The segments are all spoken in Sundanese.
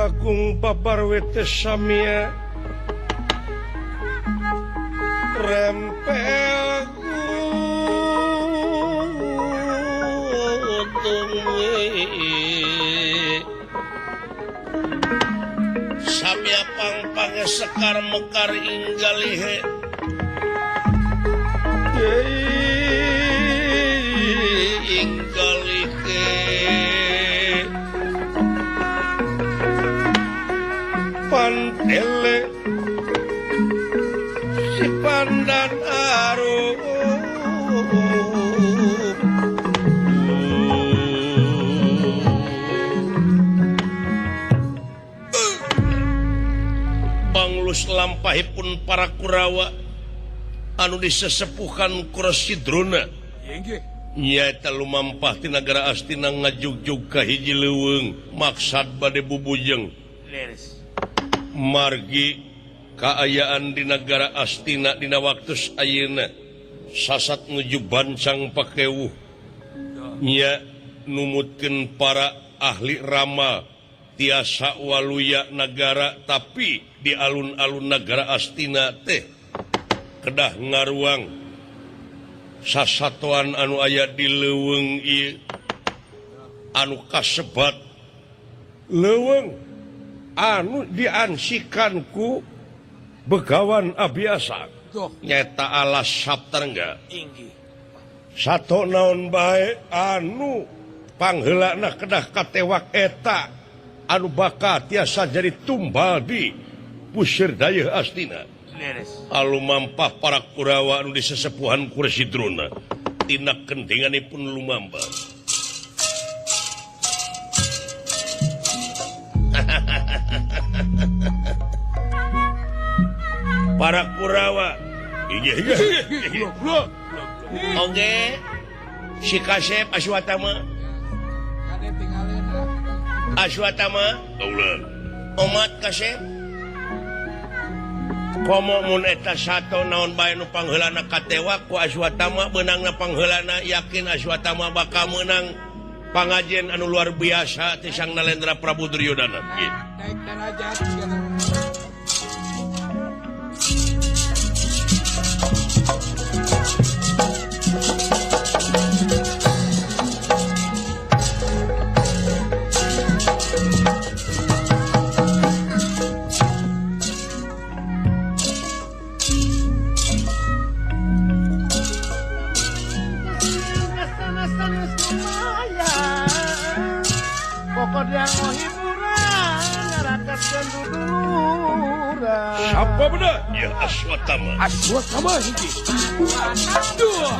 Agung Babarwete Samia rempel Samia pang-pange sekar mekar inggalihe inggalihe pantele si pandan arum banglus lampahipun para Kurawa anu disesepuhan Kurasidrona nyaeta lumampah ti nagara Astina ngajugjug ka hiji leuweung maksad bade bubujeng margi kaayaan di negara Astina dina waktus ayeuna sasat nuju bancang pakewuh nya numutkeun para ahli ramal tiasa waluya negara tapi di alun-alun negara Astina teh kedah ngaruang sasatuan anu aya di leuweung ieu anu kasebat leuweung anu diansikan ku begawan abiasa nyata alas Saptarengga sato naon bae anu pangheulana kedah katewak eta anu bakal tiasa jadi tumbal di puseur dayeuh Astina alumampah para Kurawa anu disesepuhan Kurasidrona tina kendinganipun lumampah para Kurawa oke si Kasep Aswatama Omat Kasep komo mun eta sato naon bae nu pangheulana katewa ku Aswatama beunangna pangheulana yakin Aswatama bakal menang pangajen anu luar biasa ti Sang Nalendra Prabu Duryodana naik derajat siapa benar? Ya Aswatama. Aswatama hiji. Dua. Dua.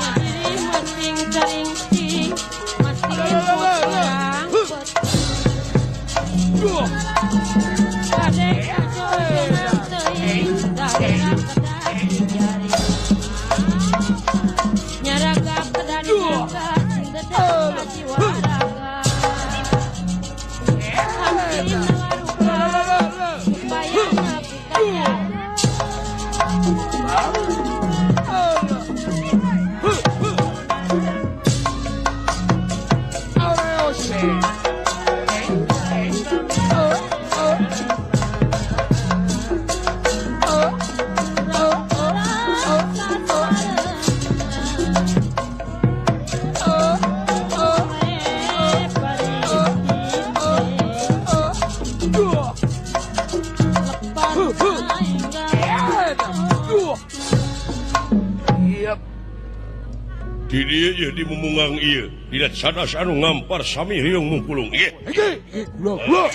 Di dia ya di memungang iya tidak sadas anu ngampar sami riung mungkulung iya gula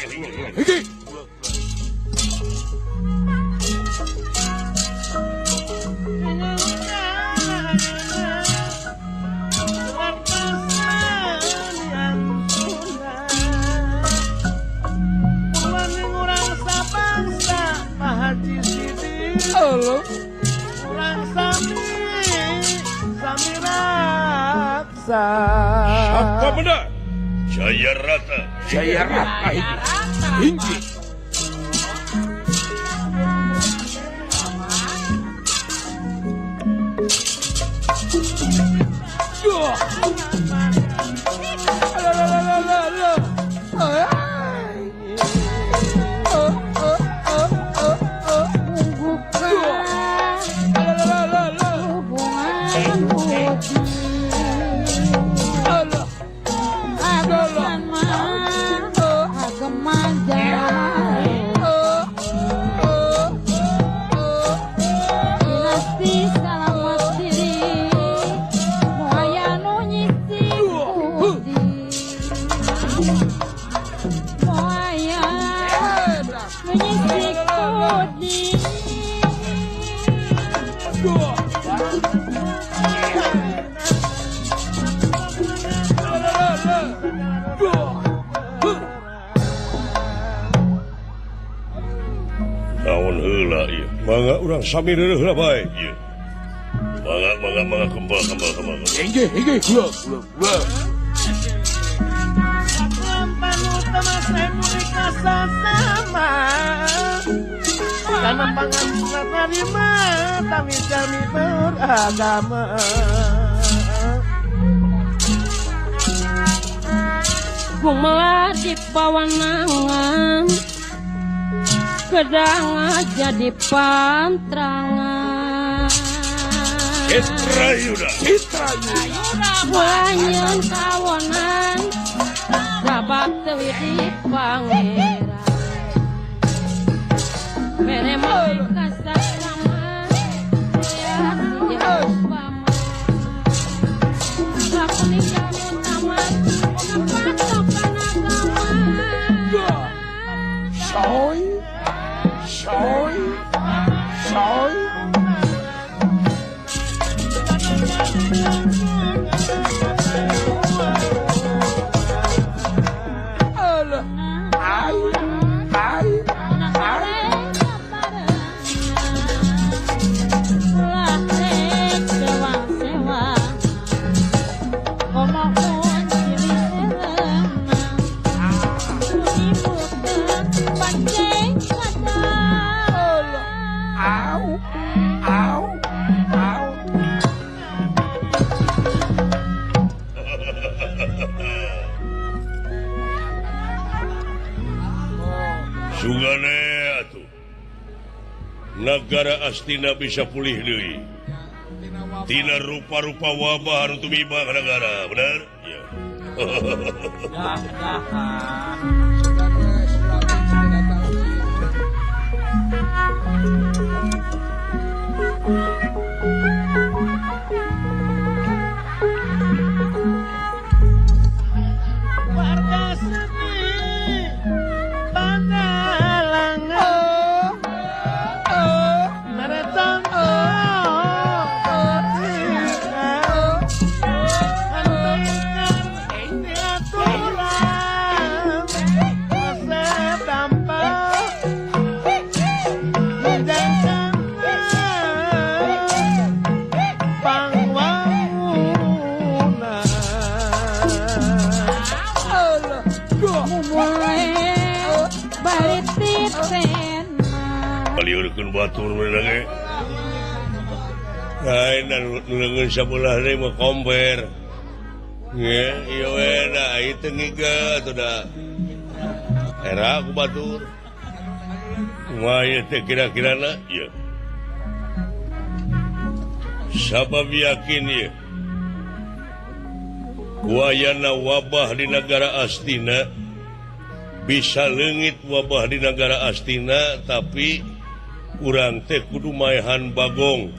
siapa benar? Jayarata. Jayarata hinggi. tahun heula ieu mangga urang sami reureuh lah bae ieu mangga kembal Engge kula Utama saya mulai kasasama karena pangan terima kami beragama Kumaha di pawanangan kedang jadi pantrangan Citrayuda Wanyeun kawonan sabab teu di pangeran mere mah kasasama ya si upama lakoni jamu taman patokan agama Soy sugane atuh negara Astina bisa pulih deui tina rupa-rupa wabah anu tumiba ka negara bener ya warga seni Pangalangan Meretang Antingkan ini aturan Resep dampak Menjangkan pangwangunan mulai balik titen baliurkeun batur bener ge lain nulungeun sabelah deui mah komber ye ieu we da ieu teu ngiga atuh da era ku batur kumaha ieu teh kira-kirana ieu sabab yakin ieu kuayana wabah di negara Astina bisa leungit wabah di negara Astina tapi urang teh kudu maehan bagong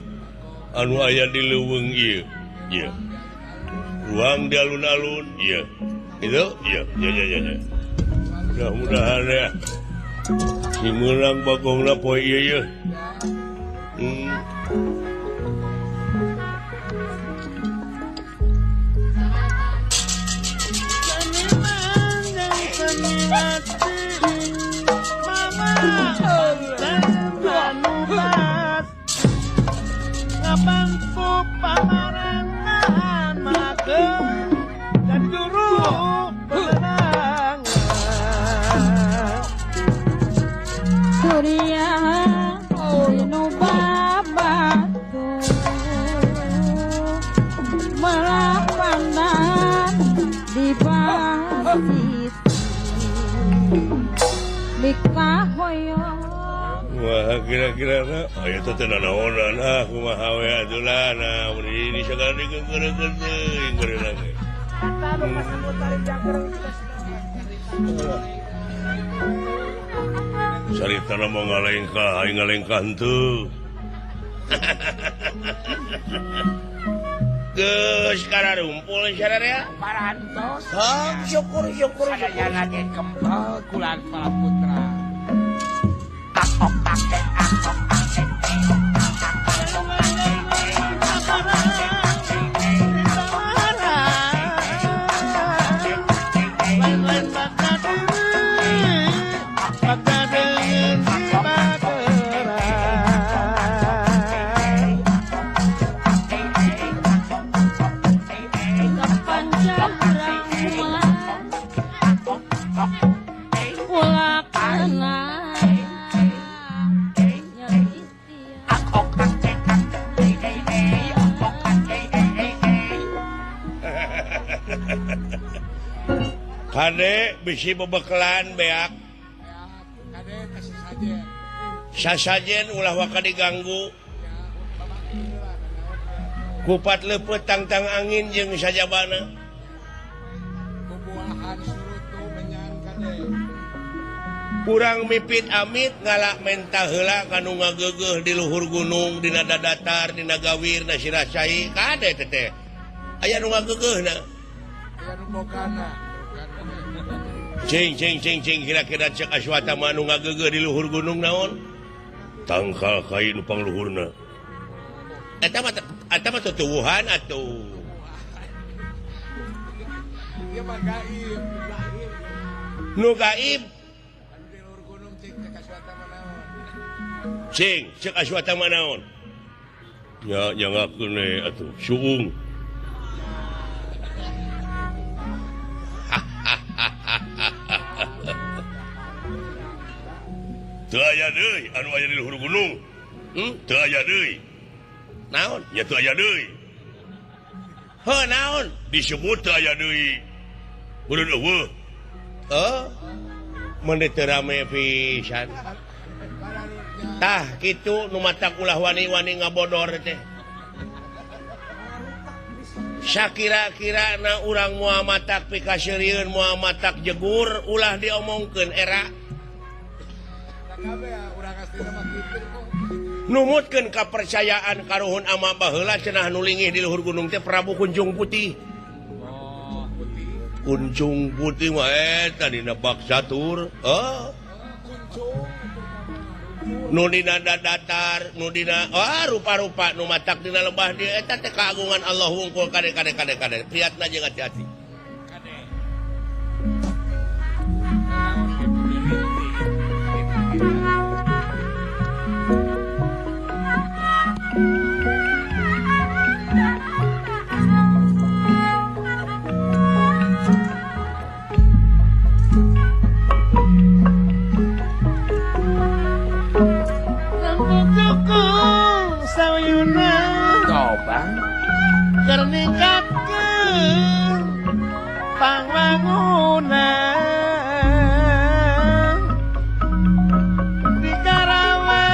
anu aya di leuweung ieu ieu ruang di alun-alun ieu itu ieu ya mudah-mudahan ya si meunang bagongna poe ieu Ngabantu pamarangan mageun dan juru penerangan Surya dinu babatu malah pandang di basis Bika hoyong wah kira-kira aya teh nanaonan kumaha we atulah nah mun ini segala digeureun teuing geureuh ge saritana mah ngalengkah aing ngalengkah henteu geus kararumpul sadaya parantos syukur sadayana ge kempel kulan Palaputra ulah kena yang istiak Kade bisi bebekelan beak Kade kasih saja. sasajen ulah waka diganggu kupat lepet tangtang angin jeung sajabana Bubuahan surut tuh menyan kade. kurang mipit amit ngalak mentah heula kanu ngageugeuh di luhur gunung dina datar dina gawir na sirasai kade teteh aya nu ngageugeuhna Aya nu bogana. cing kira-kira cek Aswatama anu ngageugeuh di luhur gunung naon tangkal kain nu pangluhurna eta mah tutuwuhan atuh Ieu mah gaib. nu gaib Anu di luhur gunung cing ke Kaswatama naon. cek Aswatama naon nya nyangakeun atuh suung teu aya deui anu aya di luhur gunung teu aya deui naon nya teu aya deui heuh naon disebut teu aya deui beureun eueuh mun teu rame pisan tah kitu nu matak ulah wani-wani ngabodor teh sakira-kira na urang moal matak pikasirieun moal matak jegur ulah diomongkeun era Kabeh urang astina mah kitu kok. numutkeun kapercayaan karuhun ama baheula cenah nu linggih di luhur gunung teh Prabu Kunjung Putih. Oh, putih. Kunjung Putih mah eta dina bak catur. Kuncung. Nu dina datar, nu dina rupa-rupa nu matak dina lembah dia eta teh kaagungan Allah wungkul kade priatna jeung hati-hati. Kade. Cukung sayuna Coba. keur ningkatkeun pangwangunan di Karawe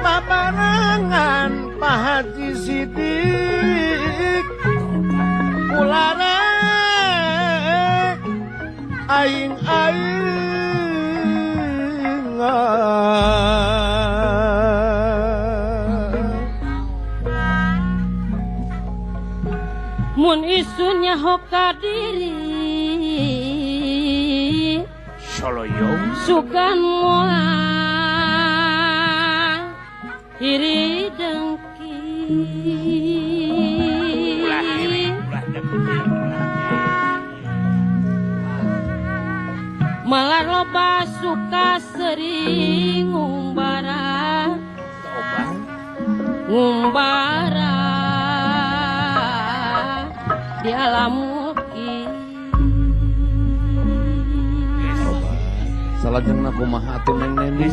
paparangan Pak Haji Sidik kularek aing-aing mun isunya hoka diri Soloyong. sukan moal iri dengki malah loba suka sering ngumbara di alam muki salajengna kumaha atuh Neng Neni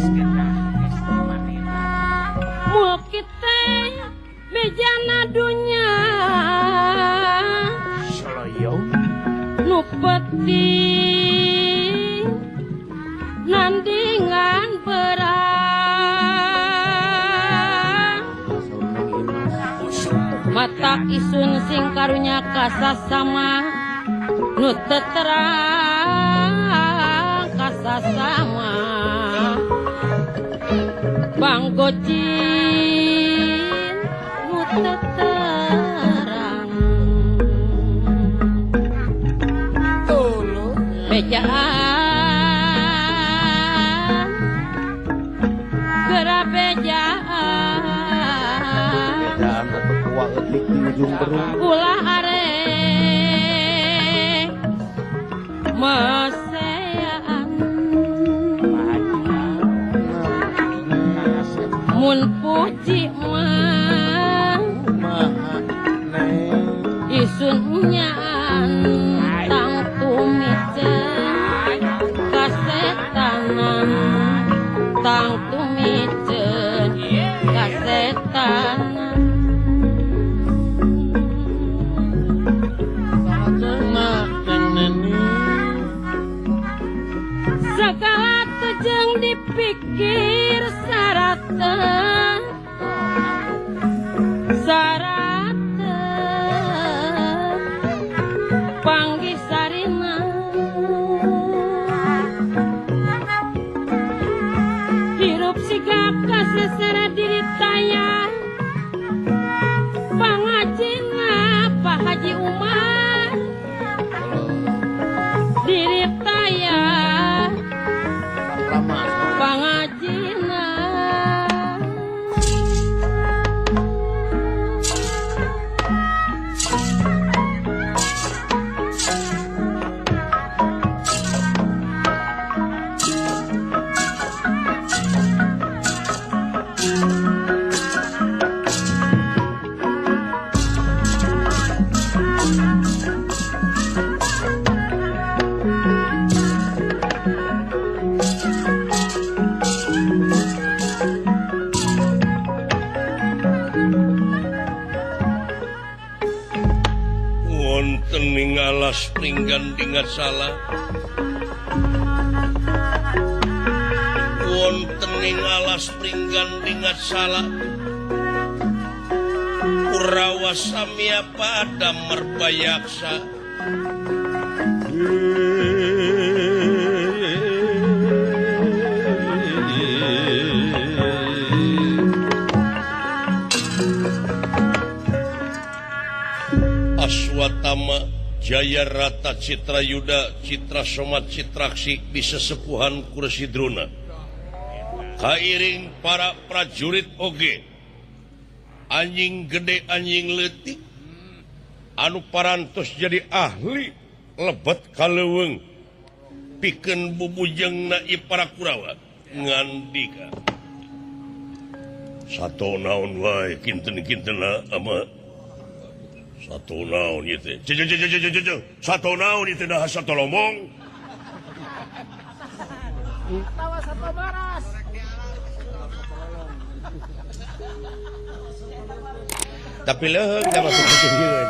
muki teh bejana dunya Soloyong. nu penting nandingan perang mata isun sing karunya kasasama nu teu terang kasasama banggocin nu teu terang bejaan geura bejaan bejaan atuh kuah eutik di ujung perung ulah arek mesean mun puji mah kumaha Neng isun nyaan tang tumiceun pikir sarata panggih sarina hirup sigap kasesera diri taya pangajina Pak Haji Umar diri taya pangajina wonten alas pringgan dingat salah wonten alas pringgan dingat salah Kurawa samya pada merbayaksa Aswatama Jaya Rata Citra Yuda Citra Somat Citraksi di sesepuhan Kursi Druna kairing para prajurit oge anjing gede anjing letik anu parantos jadi ahli lebet kaleweng pikeun bubujengna para Kurawa ngandika satu naon wae kinten-kintena ama satu naon ieu teh satu naon ieu teh dah satu lomong Tawa satu baras. tapi leheung da masuk keseueun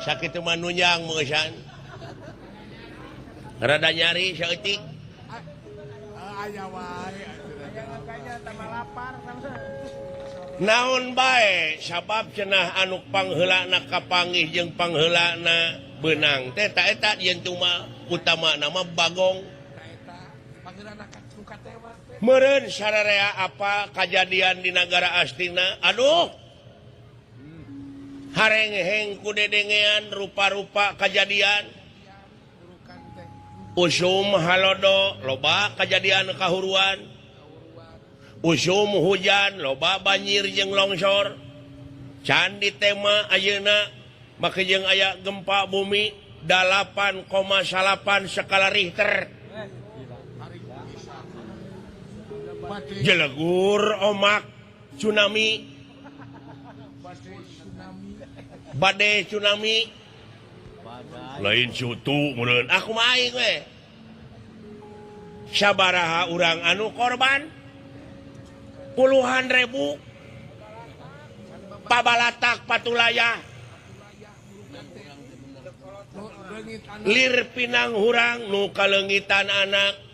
sakit mah nunjang meusan rada nyari saeutik Aya wae. Kayaknya tambah lapar. naon bae sabab cenah anu pangheulana kapanggih jeung pangheulana beunang teh ta eta yen cuma utama nama Bagong meureun sararea apa kajadian di negara Astina aduh hareng-heng ku dedengean rupa-rupa kajadian usum halodo loba kajadian kahuruan usum hujan loba banjir jeung longsor can di tema ayeuna make jeung aya gempa bumi 8,8 skala Richter jelegur omak tsunami badai tsunami lain sutu meureun aku mah aing we sabaraha urang anu korban puluhan ribu pabalatak patulaya lir pinang hurang nu kalengitan anak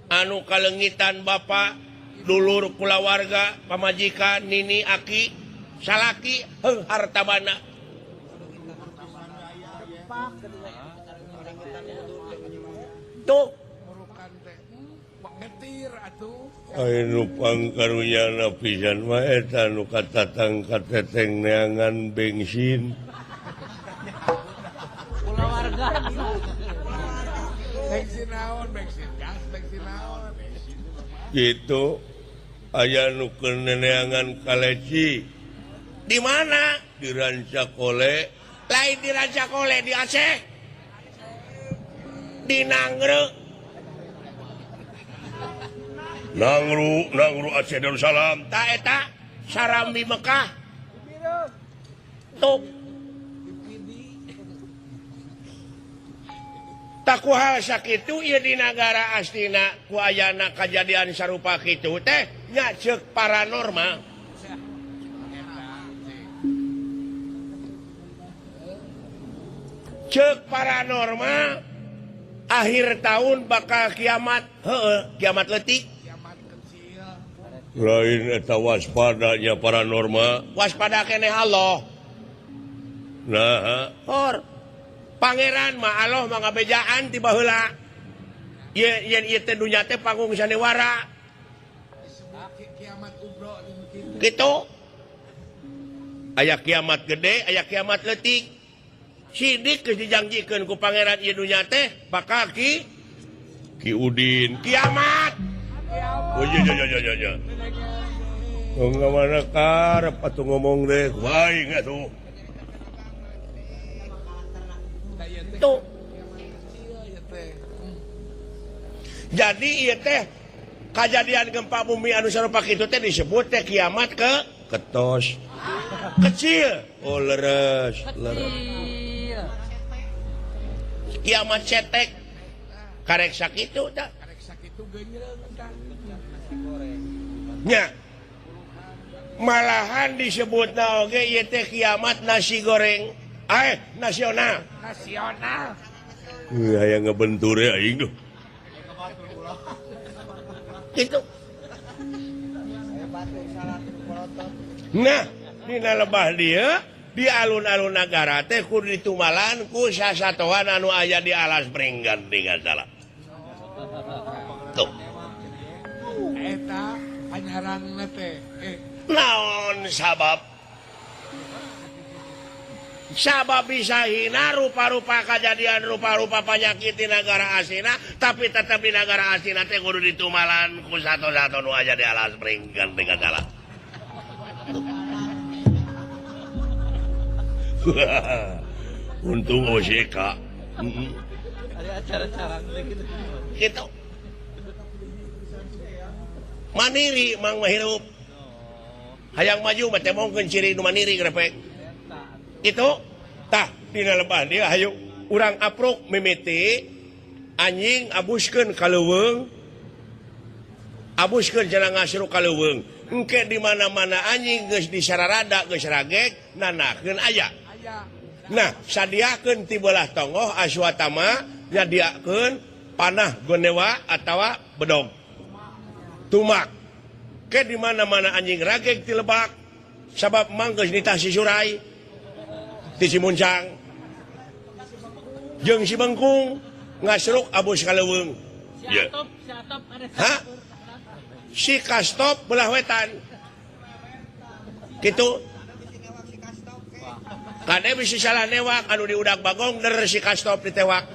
anu kalengitan bapak dulur kulawarga pamajikan nini aki salaki hartabana tuh anu pangkarunyana pisan mah eta nu katatang kateteng neangan bensin Kulawarga. Bensin naon, bensin gas, bensin naon. gitu aya nu keneangan kaleci di mana di Rancakole lain di Rancakole di Aceh di Nangru Aceh Darussalam ta eta Sarambi Mekah tuh tak kuhal sakitu ieu di negara Astina ku ayana kajadian sarupa kitu teh nya ceuk paranormal ceuk paranormal akhir tahun bakal kiamat. Kiamat letik. Kiamat kecil. Lain eta waspadanya paranormal. Waspada keneh Allah. Nah, pangeran mah Allah mah ngabejaan ti baheula. Yen ieu teh dunya teh panggung sanewara. Kiamat kubro Gitu. Aya kiamat gede, aya kiamat leutik. Sidik geus dijanjikeun ku pangeran ieu dunya teh bakal ki Udin kiamat. Oh iya. Enggak mana karep atuh ngomong deh. Baik enggak tuh. Tuh. Jadi ieu teh kejadian gempa bumi anu sarupa kitu teh disebut teh kiamat ketos. Kecil. Oh leres. Kiamat cetek. Karek sakitu tah. karek sakitu geunyeung tah. Nya. Malahan disebutna oge ieu teh kiamat nasi goreng. Nasional. Nasional. Aya ngebentur ya aing tuh. Gitu. Nah, dina lebah dia di alun-alun nagara teh kudu ditumalan ku sasatoan anu aya di alas Brenggan dengan salah. Tuh. Eta panyaranna teh. Naon sabab? Sabab bisa hina rupa-rupa kejadian rupa-rupa penyakit di negara asina, tapi tetap di negara asina teh kudu ditumalan ku satu-satu nu aja di alas Brenggan dengan salah. Untung OJK. Ada acara-acara gitu. Gitu. Mandiri mang mahirup. Hayang maju mah teh mongkeun ciri nu mandiri grepek. Itu tah dina lebah dia hayu urang aprok mimiti anjing abuskeun ka leuweung. Abuskeun cenah ngasru ka leuweung. Engke di mana-mana anjing geus disararada geus ragek nanakeun aya. Nah, sadiakeun ti belah tongoh Aswatama nyadiakeun panah gonewa atawa bedog. Tumak. Ke di mana-mana anjing ragek ti lebak sabab manggeus nitah si Surai. Ti si Muncang jeung si Bengkung ngasruk abus ka leuweung. Ya. Hah? Si Kastop belah wetan. Kitu. Kade bisi salah newak anu di udag bagong der si Kastop ditewak.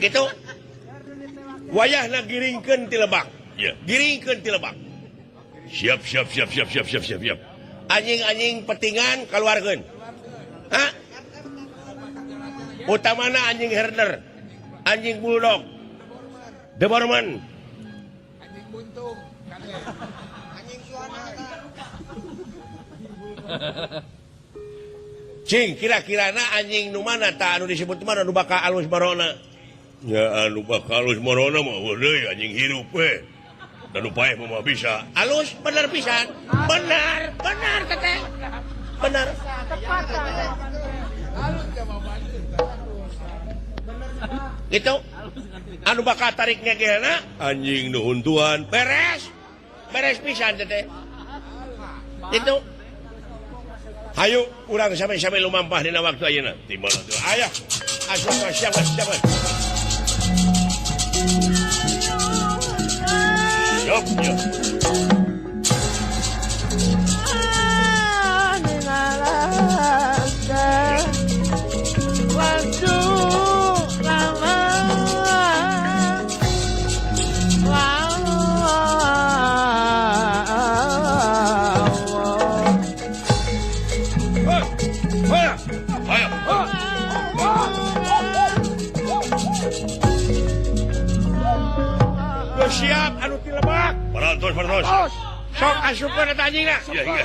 Kitu. Wayahna giringkeun ti lebak. Ya, giringkeun ti lebak. Siap. Anjing-anjing petingan keluarkeun. Hah? Utamana anjing herder, anjing bulldog, Doberman, Anjing buntung. Anjing suanana. Cing kira-kirana anjing nu mana ta anu disebut mana nu bakal alus marona? Ya anu bakal alus marona mah deui anjing hirup we. Dan upaya mah bisa. Alus bener pisan. Benar teteh. Benar. Gitu. Anu bakal tarik ngegeuna anjing nu huntuan beres. Beres pisan teteh. Itu. Hayu urang sampai lumampah dina waktu ayeuna. Di mana tuh? Aya. Asup siap. Siap anu ti lebak. Parantos. Sok asupkeun eta anjingna. Iya.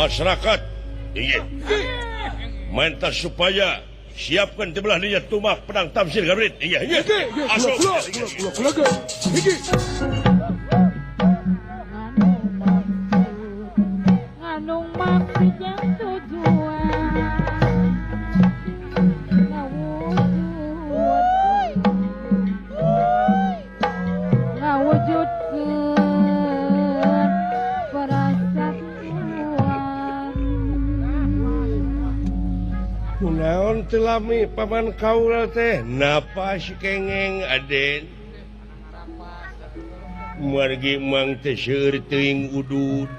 masyarakat minta supaya siapkan sebelah dia tumah pedang tafsir Gabrit. Asok. Nganong maksud yang tujuan ngawujudkeun persatuan. Kunaon telami paman kaula teh napa si kengeng Aden margi mang teh seueur teuing udud.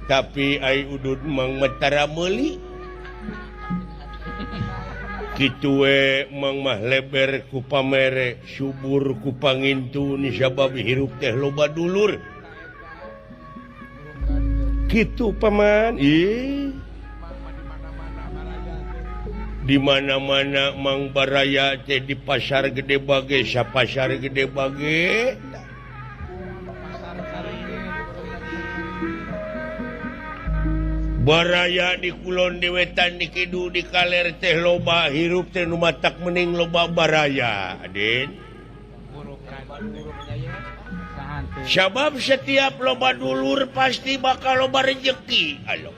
Tapi ai udud mang matara meuli kitu we mang mah leber ku pamere subur ku pangintu ni sabab hirup teh loba dulur kitu paman. Di mana-mana mang baraya teh di pasar gede bage sa pasar gede bage baraya di kulon di wetan di kidu di kaler teh loba hirup teh nu matak mending loba baraya Aden. Sabab setiap loba dulur pasti bakal loba rezeki. Alo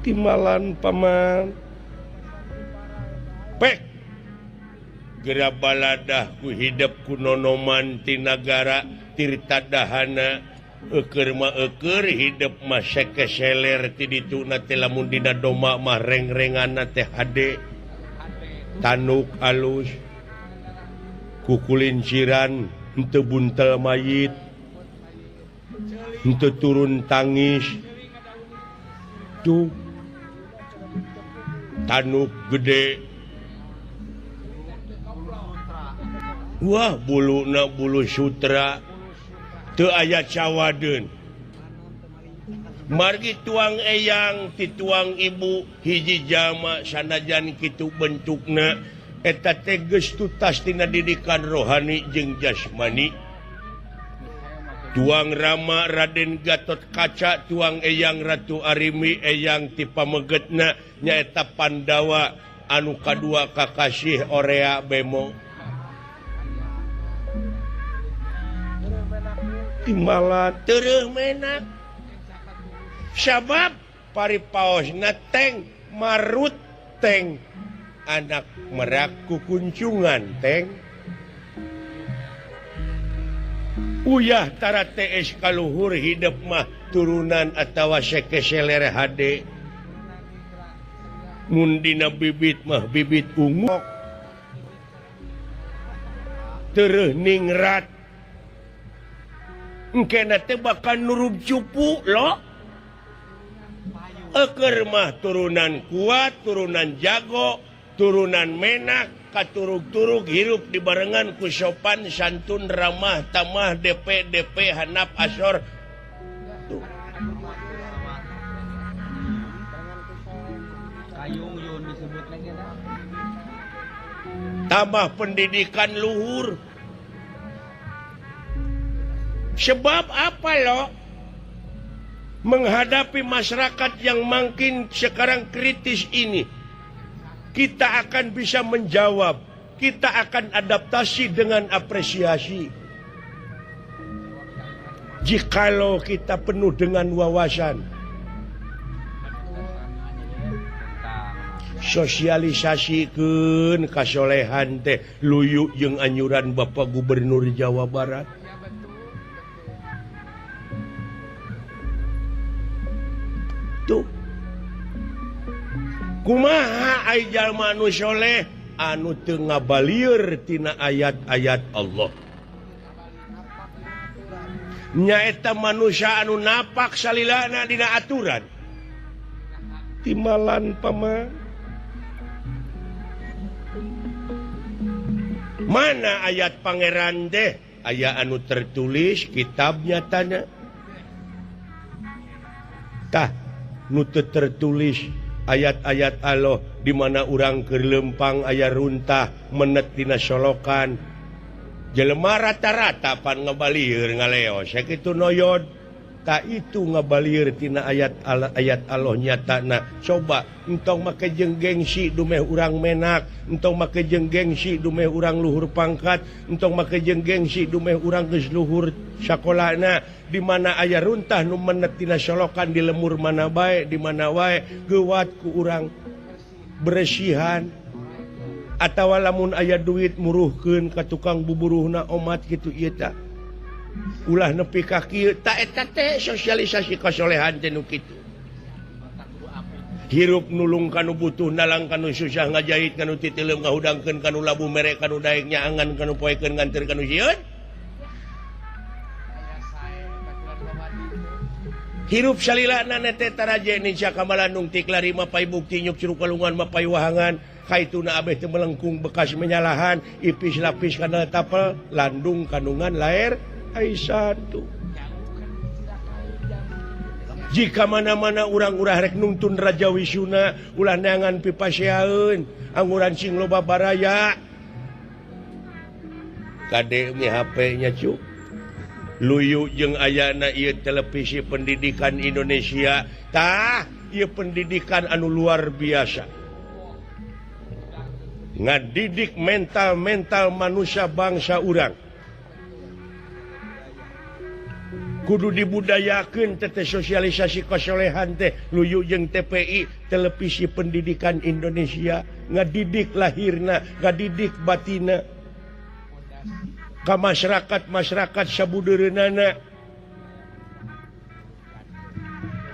timalan paman pek gera baladah ku hidup ku nonoman ti nagara tirta dahana eukeur mah eukeur hidup mah sekeseler ti dituna teh lamun dina doma mah reng-renganna teh hade tanuk alus ku kulinciran henteu buntel mayit henteu turun tangis tuh tanuk gede wah buluna bulu sutra teu aya cawadeun margi tuang eyang ti tuang ibu hiji jama sanajan kitu bentukna eta teh geus tutas tina didikan rohani jeung jasmani. Tuang Rama Raden Gatot Kaca, tuang eyang Ratu Arimi, eyang ti pamegetna nyaeta Pandawa anu kadua kakasih Orea Bemo. Timala teureum menak. Sabab paripaosna teng marut teng anak merak kukuncungan teng. Uyah tara TS kaluhur hidup mah turunan atawa sekeseler hade mundina bibit mah bibit ungu tereuh ningrat engkena teh bakal nurub cupu lo eukeur mah turunan kuat turunan jago turunan menak katurug-turug hirup dibarengan ku sopan santun ramah tamah DP handap asor tambah pendidikan luhur. Sebab apa lo menghadapi masyarakat yang makin sekarang kritis ini kita akan bisa menjawab, kita akan adaptasi dengan apresiasi. Jikalau kita penuh dengan wawasan, sosialisasikeun kasolehan teh luyu jeung anyuran Bapak Gubernur Jawa Barat. Tuh kumaha ai jalma anu soleh anu teu ngabalieur tina ayat-ayat Allah. Nyaeta manusia anu napak salilana dina aturan. Timalan paman. Mana ayat pangeran teh? Aya anu tertulis kitab nyatana. Tah nu teu tertulis ayat-ayat Allah di mana urang keur lempang aya runtah menet dina solokan jelema rata-rata pan ngabalir ngaleo sakitu noyod tak itu ngabalir tina ayat Allah nyatana coba entong make jeung gengsi dumeh urang menak entong make jeung gengsi dumeh urang luhur pangkat entong make jeung gengsi dumeh urang geus luhur sakolana di mana aya runtah nu menet tina solokan di lemur mana bae di mana wae geuwat ku urang beresihan atawa lamun aya duit muruhkeun ka tukang buburuhna omat kitu ieu tah ulah nepi ka kieu ta eta teh sosialisasi kasolehan teh nu kitu hirup nulung kanu butuh nalang kanu susah ngajahit kanu titeuleum ngahudangkeun kanu labu mere kanu daek nyaangan kanu poekeun nganter kanu sieun hirup salilana nete taraje Indonesia kamalanung ti klari mapai bukti nyuk curug kalungan mapai wahangan kaituna abeh teu melengkung bekas menyalahan ipis lapis kana tapel landung kandungan laer Aisyatu jika mana-mana urang-urang rek nuntun Raja Wisuna ulah neangan pipaseaeun anguran sing loba baraya kade mi HP nya cu luyu jeung ayana ieu televisi pendidikan Indonesia tah ieu pendidikan anu luar biasa ngadidik mental manusia bangsa urang kudu dibudayakeun teh sosialisasi kasolehan teh luyu jeung TPI televisi pendidikan Indonesia ngadidik lahirna ngadidik batina ka masyarakat sabudeureunana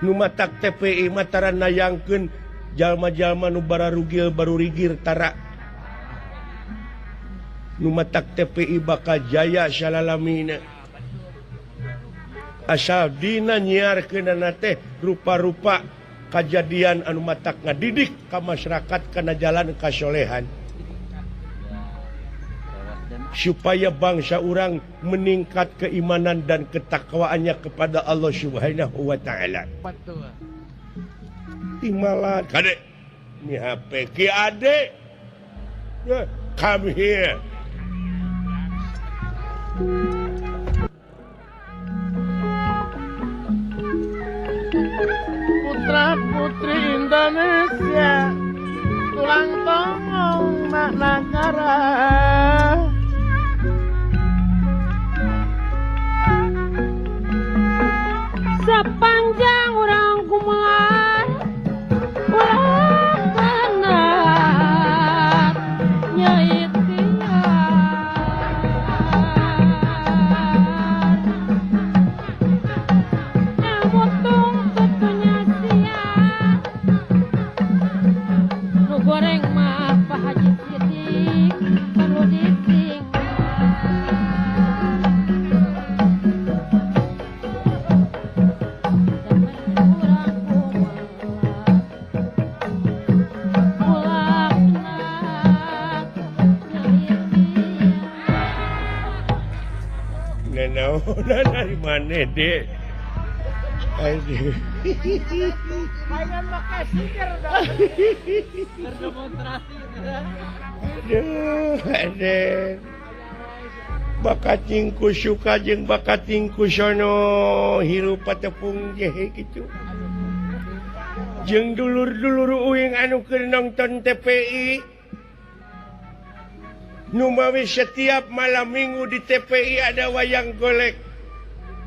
nu matak TPI mataran nayangkeun jalma-jalma nu bararugil baru rigir tara nu matak TPI bakal jaya salalamina asal dina nyiarkeunana teh rupa-rupa kajadian anu matak ngadidik ka masyarakat kana jalan kasolehan supaya bangsa urang meningkat keimanan dan ketakwaannya kepada Allah Subhanahu wa taala. Betul. Imalan kade ni HP ki ade. Come here. Putra putri Indonesia tulang tongong nak negara sepanjang orang kumaha ulah benar nyai goreng mah Pak Haji Sidik perlu Nenaunan dari mana dek? Aduh. pengen pakai stiker dong berdemonstrasi Aduh. Bakat cingku suka jeung bakat cingku sono hirup patepung jehe gitu. Jeung dulur-dulur uing anu keur nonton TPI. Numawi setiap malam minggu di TPI ada wayang golek.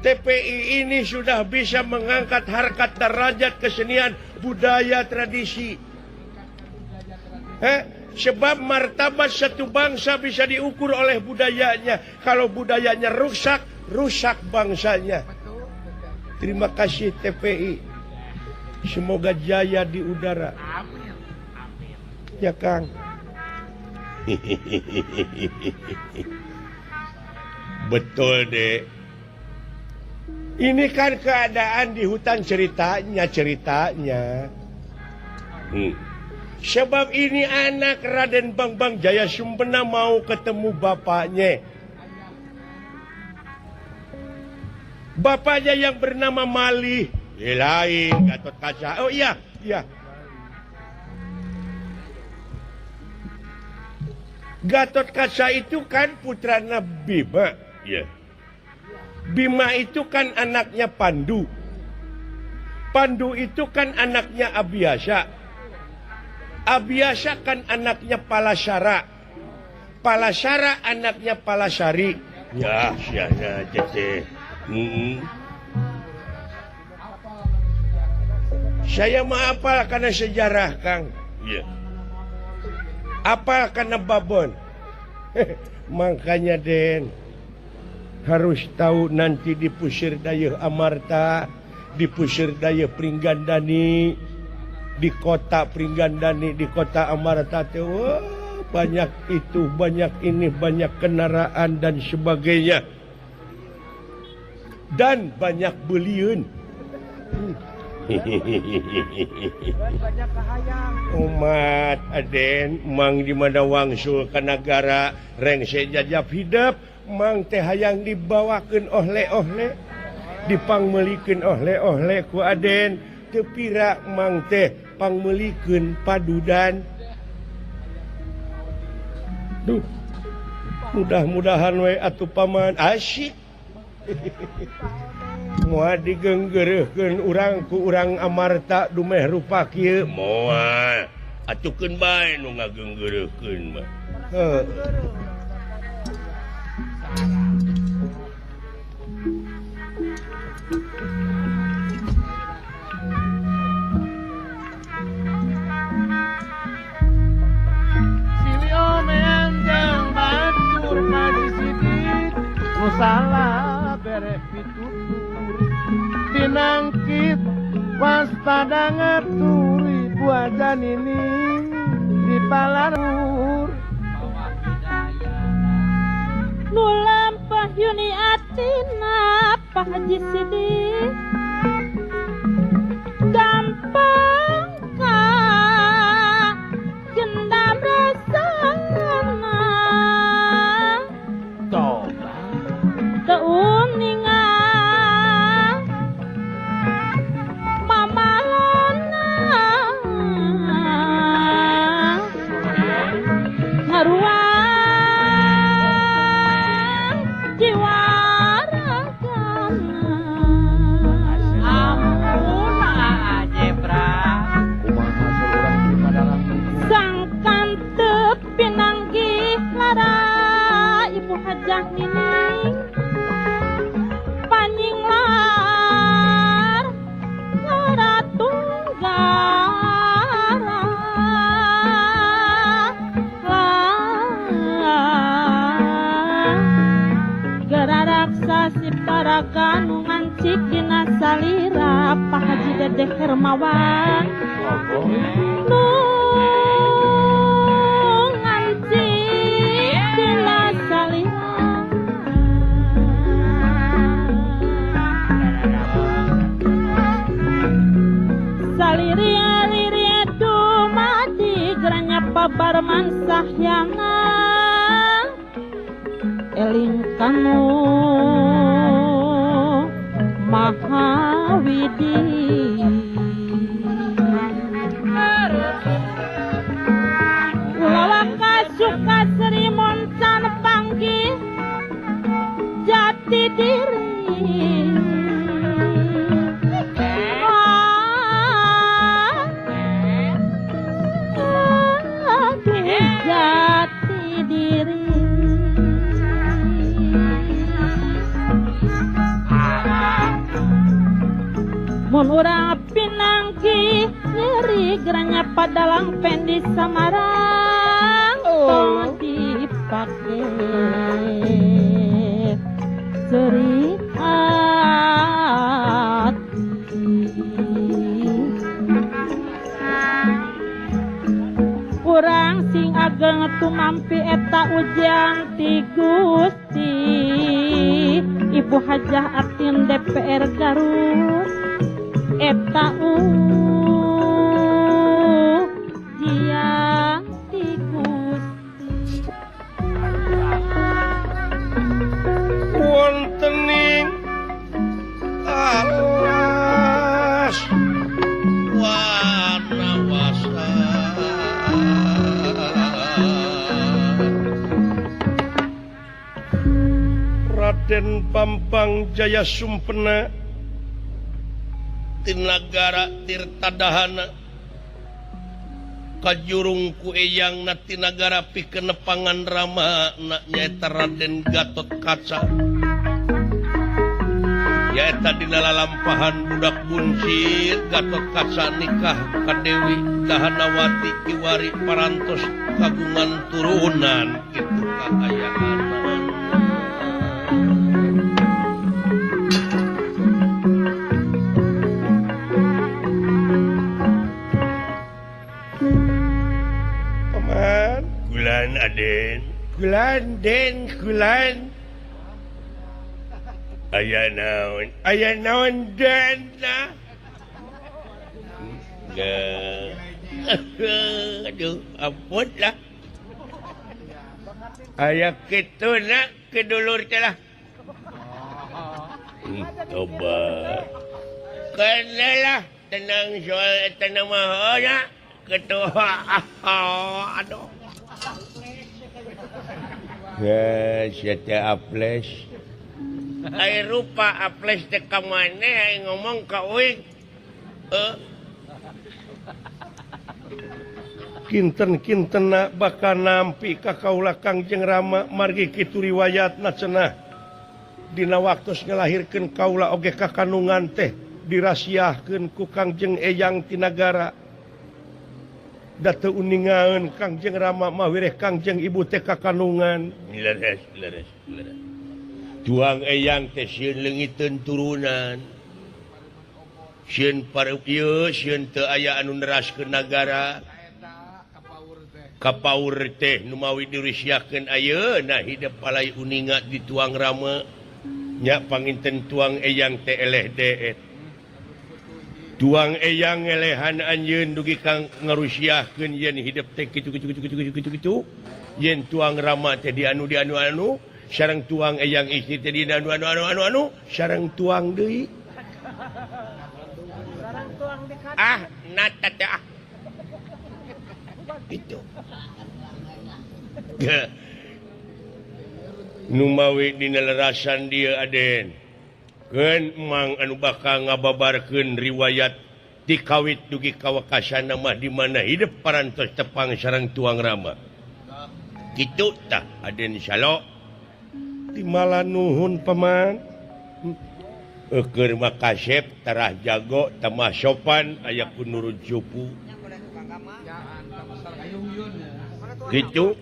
TPI ini sudah bisa mengangkat harkat derajat kesenian budaya tradisi. Sebab martabat satu bangsa bisa diukur oleh budayanya. Kalau budayanya rusak, rusak bangsanya. Terima kasih TPI. Semoga jaya di udara. amin Ya Kang. Betul deh. Ini kan keadaan di hutan ceritanya. Sebab ini anak Raden Bangbang Jaya Sumpena mau ketemu bapaknya. Bapaknya yang bernama Malih. Lain, Gatot Kaca. Oh iya, iya. Gatot Kaca itu kan putrana Bima. Ya. Bima itu kan anaknya Pandu. Pandu itu kan anaknya Abiyasa. Abiyasa kan anaknya Palasara. Palasara anaknya Palasari. Ya, siapa cece. Saya mah apal karena sejarah, Kang. Ya. Apal karena babon. Makanya Den harus tahu nanti di Pusir Daya Amarta, di Pusir Daya Pringgandani, di kota Pringgandani, di kota Amarta teh banyak itu, banyak ini, banyak kendaraan dan sebagainya. Dan banyak beliun. banyak kahayang Umat Aden mang di mana wangsul ke negara rengse jajab hidup mang teh hayang dibawakeun oleh-oleh dipangmelikeun oleh-oleh ku Aden teu pira mang teh pangmelikeun padudan. Duh, mudah-mudahan we atuh paman asyik moal digenggereukeun urang ku urang Amarta dumeh rupa kieu moal atukeun bae nu ngagenggereukeun mah. Silio menjang batur madi sidik nu salah bere pitutur pinangkit waspada ngaturi buah janini di palarur nu lampah yuni atina Pak Haji Sidik gampang ka gendam rasana coba teuningan mamalona ngaruang jiwa ragana ampun ajebra Kumaha seorang di Padalarang sangkan teu pinanggih lara Ibu Hajah Nining paninglar lara tunggara gararaksa si paraga nu ngancik dina salira Pak Haji Dedeh Hermawan nu ngancik dina salira saliria-liria dumadi geranya pabarman sahyana eling kanu Mahawidi Ulawaka suka Sri Moncan panggih jati diri aduh jati diri mun urang pinangki nyeri geranya padalang pendi Samarang tong dipake seri urang sing ageng tumampi eta ujian ti Gusti Ibu Hajah Atin DPR Garut eta ujian ti Gusti Wontening alas warna wasa Pampang Jaya Sumpena Tinagara Tirtadahana Kajurungku Eyang Natinagara Pikenepangan Rama nyaeta Raden Gatot Kaca nyaeta dina lalampahan budak buncit Gatot Kaca nikah Kadewi Dahanawati Kiwari parantos kagungan turunan itu kakayaan Gulan Aden Gulan Aya naon dan aduh ampun lah aya kitu na kedulur teh lah tobat kana lah tenang soal eta nama nya ketua aduh siapa aples ay rupa aples teh ka maneh ay ngomong ka uing kinten-kintenna bakal nampi ka kaula Kangjeng Rama margi kitu riwayatna cenah dina waktos ngelahirkeun kaula oge ka kandungan teh dirasiahkeun ku Kangjeng Eyang Tinagara da teu uningaeun Kangjeng Rama mah wireh Kangjeng Ibu teh ka kandungan leres tuang Eyang teh sieun leungiteun turunan sieun pareup sieun teu aya anu neraskeun nagara kapaur teh nu mawi dirisiahkeun ayeuna hideep palai uninga di tuang Rama nya panginten tuang Eyang teh eleh deet tuang Eyang ngelehan anjeun dugi kang ngarusiahkeun yen hideep teh kitu yen tuang Rama teh di anu sareng tuang Eyang istri teh di anu sareng tuang deui nata teh itu nu mawi dina lerasan dieu Aden keun emang anu bakal ngababarkeun riwayat ti kawit dugi ka wakasana mah di mana hidup parantos tepang sareng tuang Rama kitu tah Aden Salo timala nuhun paman keur makasep tarah jago tamah sopan aya ku nurut cupu gitu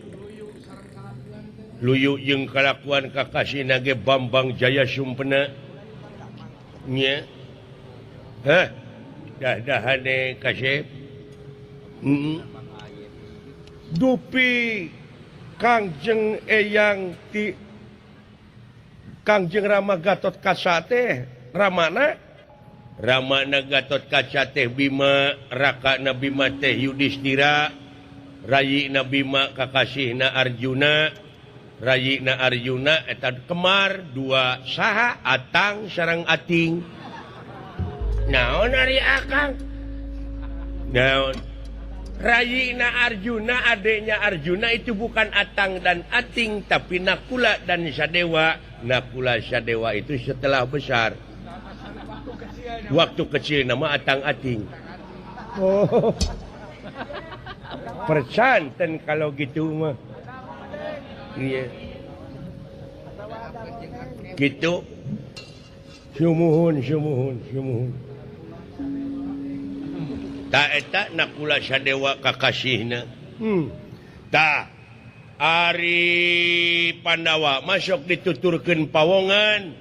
luyu jeung kalakuan kakasina ge Bambang Jaya Sumpena nya dah-dahane kasep dupi Kangjeng Eyang ti Kangjeng Rama Gatot Kaca teh Ramana Gatot Kaca teh Bima rakana Bima teh Yudhistira rayina Bima kakasihna Arjuna rayina Arjuna eta kemar dua saha Atang sareng Ating naon ari akang naon rayina Arjuna adenya Arjuna itu bukan Atang dan Ating tapi Nakula dan Sadewa Nakula Sadewa itu setelah besar waktu kecil nama Atang Ating oh percanten kalau gitu mah iya gitu sumuhun tak eta Nakula Sadewa kakasihna tak Ari Pandawa masuk dituturkeun pawongan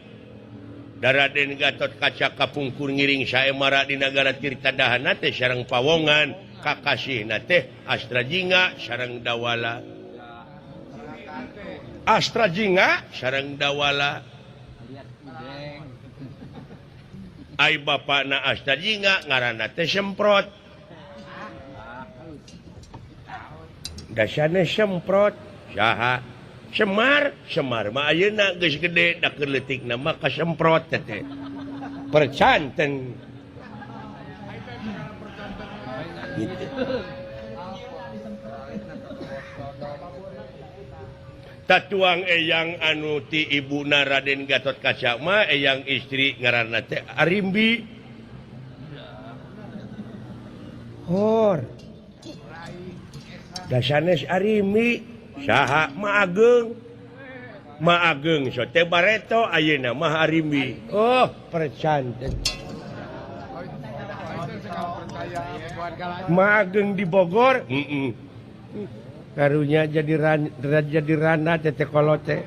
Raden Gatot Kaca kapungkur ngiring saemara di nagara Tirtadahana teh sareng pawongan kakasihna teh Astrajinga sareng Dawala ai bapakna Astrajinga ngaranna teh Semprot dasana Semprot saha Semar mah ayeuna geus gede da keur leutikna mah kasemprot teh percanten gitu tatuang eyang anu ti ibuna Raden Gatot Kaca mah eyang istri ngaranna teh Arimbi. Hor. Da sanes Arimbi saha Maageng. Maageng so teh Bareto ayeuna mah Arimbi. Oh, percanten. Maageng di Bogor. Karunya jadi rana tete kolote.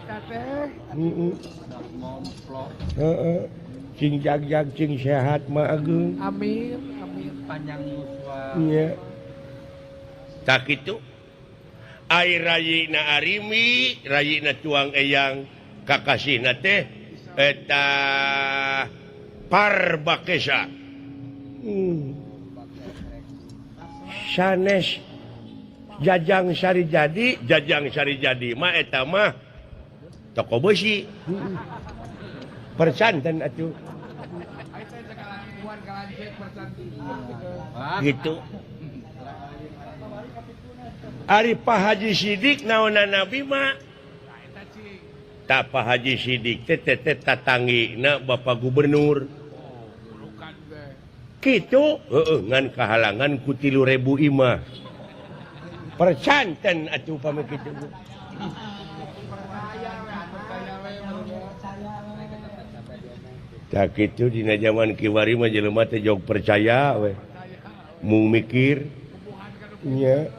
Cing jag cing sehat Maageng. Amin, amin panjang yuswa. Iya. Tak itu. Ai rayina Arimi, rayina tuang eyang kakasihna teh eta Parbakesa. Sanes Jajang Sari Jadi mah eta mah toko besi. Percanten atuh. Gitu. Ari Pak Haji Sidik naonna nabi mah. Tak Pak Haji Sidik teh tatanggina Bapak Gubernur. Kitu ngan kahalangan ku 3.000 imah. Percanten atuh pami kitu. Tak kitu dina zaman kiwari mah jelema teh jog percaya we. Mung mikir. Nya.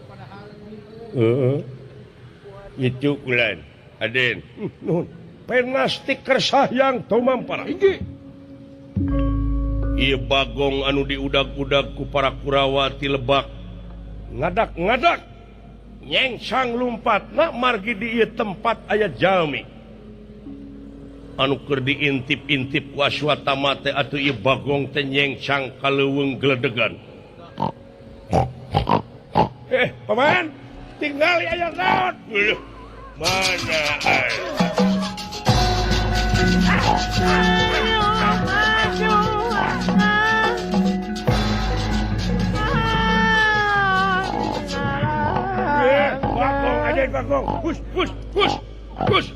Itu kulan. Aden. Nuhun. Penastik kersayang tumampara. Inggih. Ieu Bagong anu diudag-udag ku para Kurawa ti Lebak. Ngadak-ngadak. Nyengsang lumpatna margi di ieu tempat aya jalmi. Anu keur diintip-intip ku Aswatama teh atuh ieu Bagong teh nyengsang kaleuweung gledegan. Paman, tinggali aya naon? Mana aya? Bagong, Aden Bagong. Hush.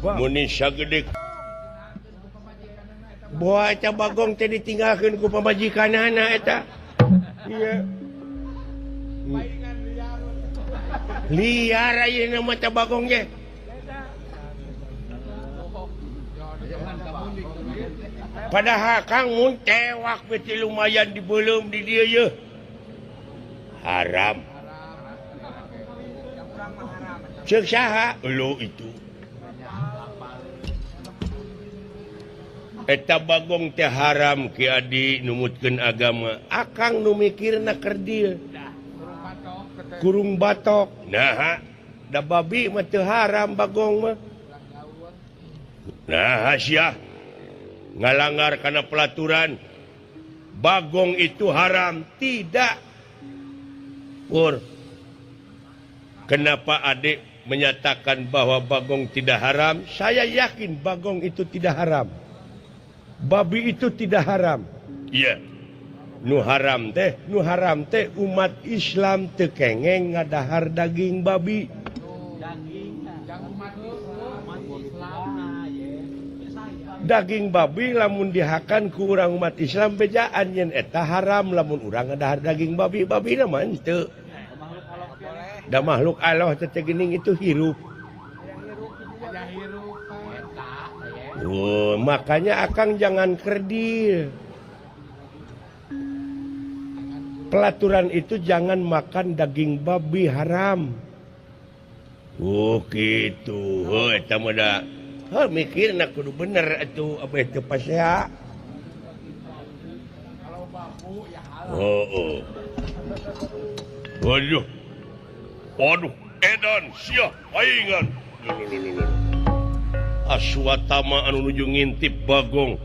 Muni sagede. Boa eta Bagong teh ditinggalkeun ku pamajikanana eta. Iya. Liar ayeuna mah teh Bagong ge. Padahal Kang mun tewak beti lumayan dibeulem di dieu ye. Haram. Ceuk saha? Elu itu. Eta Bagong teh haram ki adi numutkeun agama. Akang nu mikirna keur dieu. Kurung batok. Nah, da babi mah teu haram Bagong mah. Nah, sia. Ngalanggar kana pelaturan. Bagong itu haram. Tidak. Pur. Kenapa adik menyatakan bahwa Bagong tidak haram? Saya yakin Bagong itu tidak haram. Babi itu tidak haram. Iya. Nu haram teh umat Islam teu kengeng ngadahar daging babi. Daging babi lamun dihakan ku urang umat Islam bejaan yen eta haram lamun urang ngadahar daging babi. Babi na mah teu. Da makhluk Allah teh geuning itu hirup. Oh, makanya akang jangan kerdil. Pelaturan itu jangan makan daging babi haram. Oh gitu. Oh eta mah da. Mikirna kudu bener atuh abah teu pasea. Oh. Waduh, edan sia paingan. Aswatama anu nuju ngintip Bagong.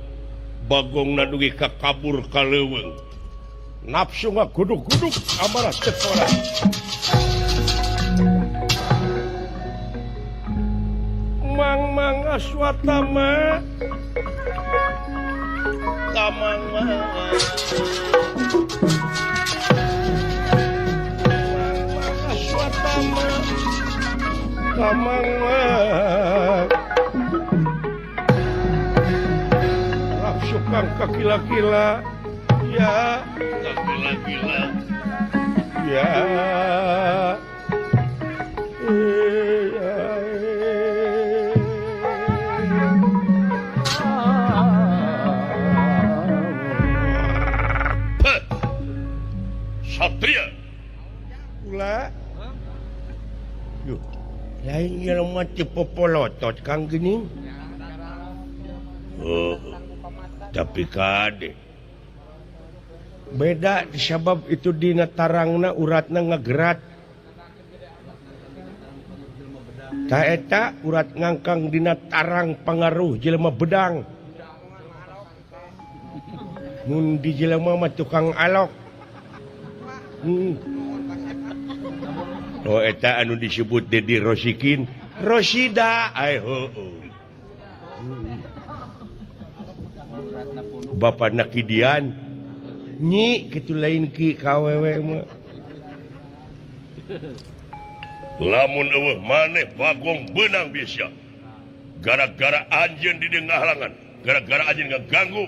Bagong na dugi ka kabur kaleuweung. Nafsu ngaguduk-guduk amarah teu sorak. Mang Aswatama. Tamang Aswatama. kamang nafsu kang kakila-kila ya kakila-kila ya Satria pula yuk lain yang mati popolotot kang gening tapi kade beda sebab itu dina tarangna uratna ngagerat ta eta urat ngangkang dina tarang pangaruh jelema bedang mun di jelema mah tukang alok oh eta anu disebut Dedi Rosikin Rosida Bapak Nakidian nyi kitu lain ki kawewe mah lamun eueuh maneh bagong benang bisa gara-gara anjeun di deung ngahalangan gara-gara anjeun ngaganggu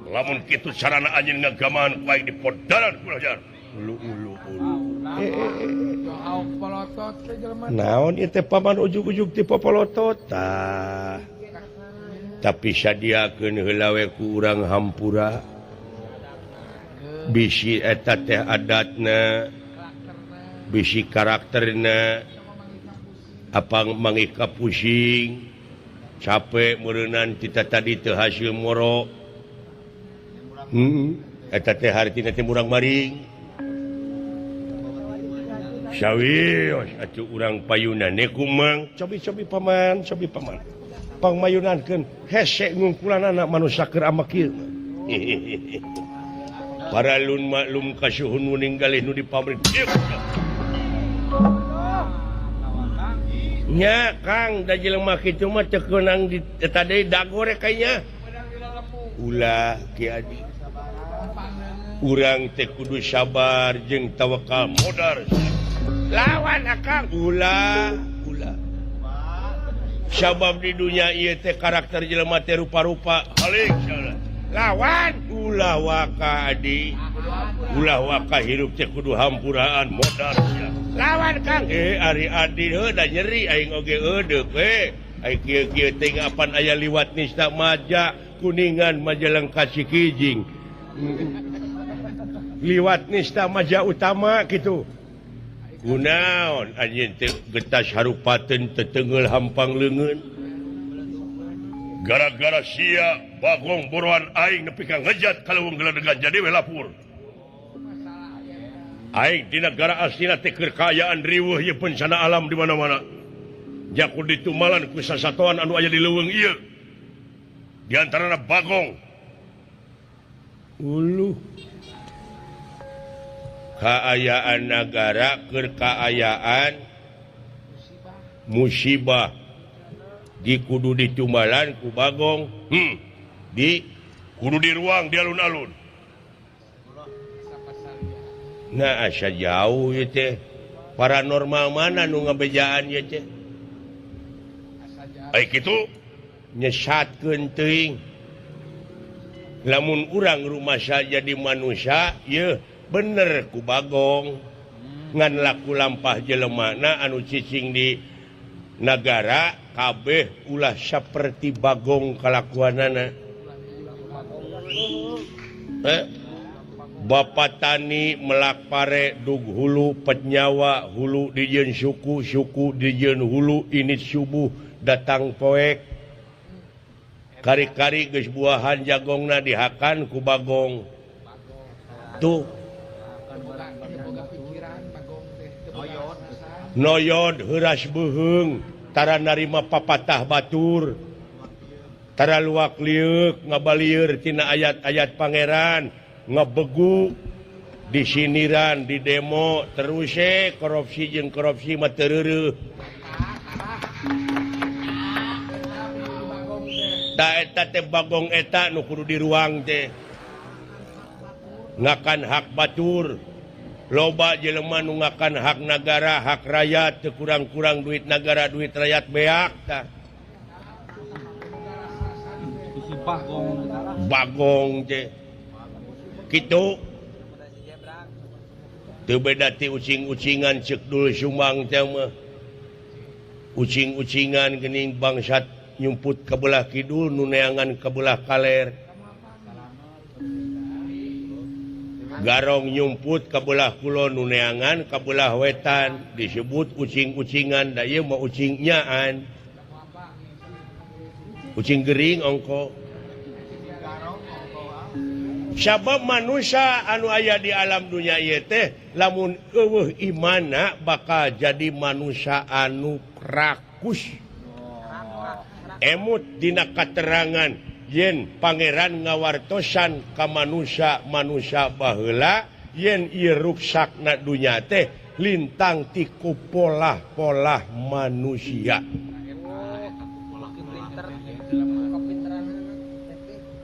lamun kitu sarana anjeun ngagamaan baik di podaran kulajar ulu naon itu paman ujug-ujug ti popolotot tapi sadiakeun heula we ku urang hampura bisi eta teh adatna bisi karakterna apa mangika pusing capek meureunan kita tadi teu hasil moro eta teh hartina teh murang maring sawios atuh urang payunan kumang cobi paman pangmayunankeun hese ngungkulan anak manusia keur ama kieu para lun maklum kasuhun ninggalih nu di pabrik nya Kang da jelema kitu mah teu keunang di eta deui dagore kaynya ulah Ki Adi urang teh kudu sabar jeung tawakal modar lawan akang ulah sabab di dunia ieu teh karakter jelema teh rupa-rupa alik lawan ulah waka Adi ulah waka hirup teh kudu hampuraan modal lawan Kang ari Adi da nyeri aing oge eudeup ai kieu-kieu teh ngapan aya liwat nista maja kuningan majalang Kasikijing liwat nista maja utama kitu kunaon anjeun teh getas harupateun teteunggeul hampang leungeun gara-gara sia bagong buruan aing nepi ka ngejat kaleuweung geledegan jadi we lapur aing di negara aslina teh keur kaayaan riweuh ieu bencana alam di mana-mana jaku ditumalan ku sasatoan anu aya di leuweung ieu di antarana bagong uluh kaayaan negara keur kaayaan musibah di kudu ditumalan ku bagong di kudu di ruang di alun-alun nah asa jauh ieu teh paranormal mana nu ngabejaan ieu teh ai kitu nyesatkeun teuing lamun urang rumah saja di manusia ieu bener ku bagong ngan laku lampah jelemana anu cicing di negara kabeh ulah saperti bagong kalakuanana Bapak tani melak pare dug hulu petnyawa hulu dijieun suku dijieun hulu init subuh datang poek kari-kari geus buahan jagongna dihakan ku bagong tuh noyod heuras beuheung tara narima papatah batur tara luak liuk ngabalieur tina ayat-ayat pangeran ngabegu di siniran di demo terus korupsi jeung korupsi mah teu reureuh da eta teh bagong eta nu kudu di ruang teh ngakan hak batur loba jelema nu ngakan hak negara hak rakyat teu kurang-kurang duit negara duit rakyat beak tah bagong teh kitu teu beda ti ucing-ucingan ceuk dul sumbang teh mah ucing-ucingan geuning bangsat nyumput ka belah kidul nu neangan ka belah kaler garong nyumput ka belah kulon nu neangan ka belah wetan disebut ucing-ucingan da ieu mah ucing nyaan ucing gering ongko sabab manusia anu aya di alam dunia ieu teh lamun eueuh imana bakal jadi manusia anu rakus emut dina katerangan yen pangeran ngawartosan ka manusia baheula yen ieu ruksakna dunya teh lintang ti ku polah-polah manusia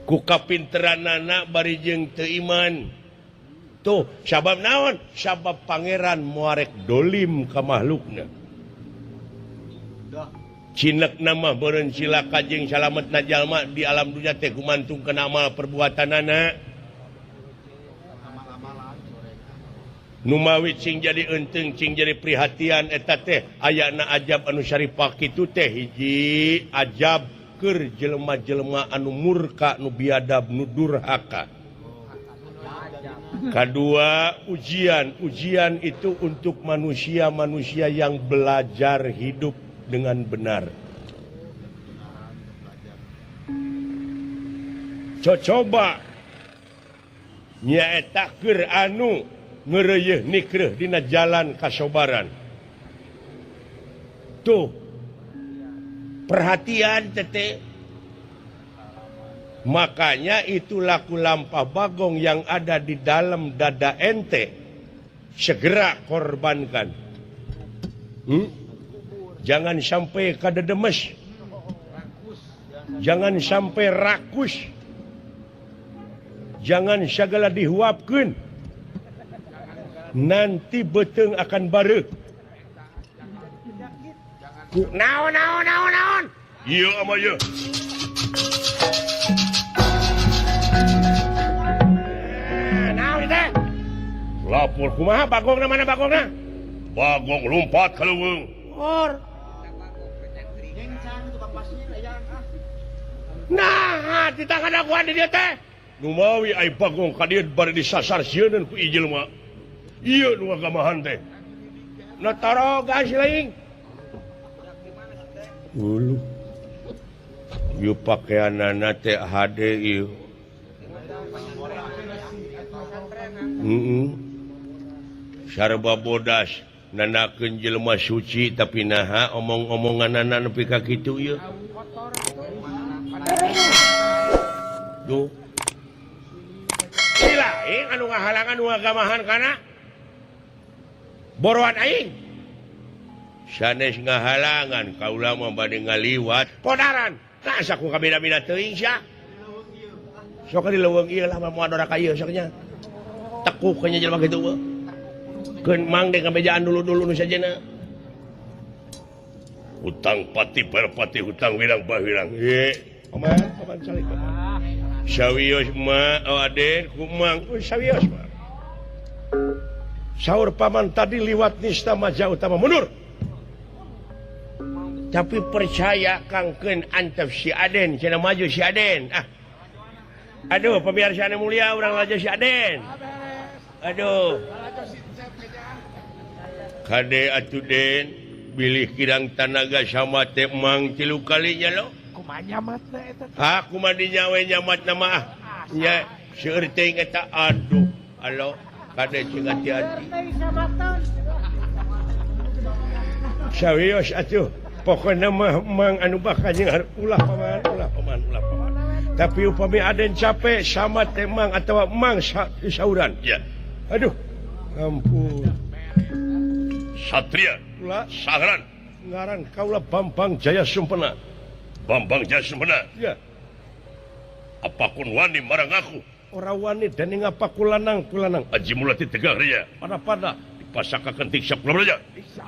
ku kapinteranana bari jeung teu iman tuh sabab naon sabab pangeran moarek dolim ka makhlukna cinek nama beureun cilaka jeung salametna jalma di alam dunya teh gumantung kana amal perbuatanana nu mawi cing jadi eunteng cing jadi prihatian eta teh ayana ajab anu syarifah kitu teh hiji ajab keur jelema-jelema anu murka nu biadab nu durhaka kedua ujian itu untuk manusia-manusia yang belajar hidup dengan benar. Coba nyaeta keur anu ngeureuyeun nikreuh dina jalan kasobaran. Tuh perhatian tete. Makanya itu laku lampah bagong yang ada di dalam dada ente segera korbankan. Jangan sampai kadedemes. Jangan sampai rakus. Jangan segala dihuapkeun. Nanti beteung akan bareu. Naon. Ieu ama ieu. Naon teh? Lapor kumaha bagongna mana bagongna? Bagong lompat ka leuweung. Or. Nah, di tangan aku ada dia teh. Numawi ai bagong ka dieu bari disasar sieun ku ijil mah. Ieu nu ngagamahan teh. Na taroga sileing. Ulu. Ieu pakaianana teh HD ieu. Sarba bodas nanakeun jelema suci tapi naha omong-omonganana nepi ka kitu ieu. Duh. Silaing anu ngahalangan nu agamahan kana boroan aing. Sanes ngahalangan kaula mah bade ngaliwat podaran. Asa ku kabeda-beda teuing sia. Sok di leuweung ieu lah moal dora ka ieu sok nya. Tekuk nya jelema kitu mah. Keun mang dek ngabejaan dulu-dulu nu sajena. Hutang pati perpati hutang wirang bahirang. Paman salik paman. Sawios mah aden kumang sawios mah. Saur paman tadi liwat nista maja utama mundur. Tapi percaya kangkeun antep si Aden cenah maju si Aden. Aduh pemirsa anu mulia urang laju si Aden. Aduh. Kade atuh Den bilih kirang tanaga sama teh mang 3 kalinya lo. Kumaha nyamatna eta? Kumaha dinyawe nyamatna mah. Nya seueur teuing eta aduh. Alo kade ceung hati-hati. Sawios atuh. Pokoknya mang anu bakal jeung ulah paman. Tapi upami Aden capek sama teh mang atawa mang sauran. Ya. Aduh. Ampun. Satria. Ulah saharan. Ngaran kaula Bambang Jaya Sumpena. Bambang Jaya Sumpena. Ya. Apapun wani marang aku Orawani dan ngapa kulanang Aji mulati tegar ya pada dipasakakan tiksa kula beraja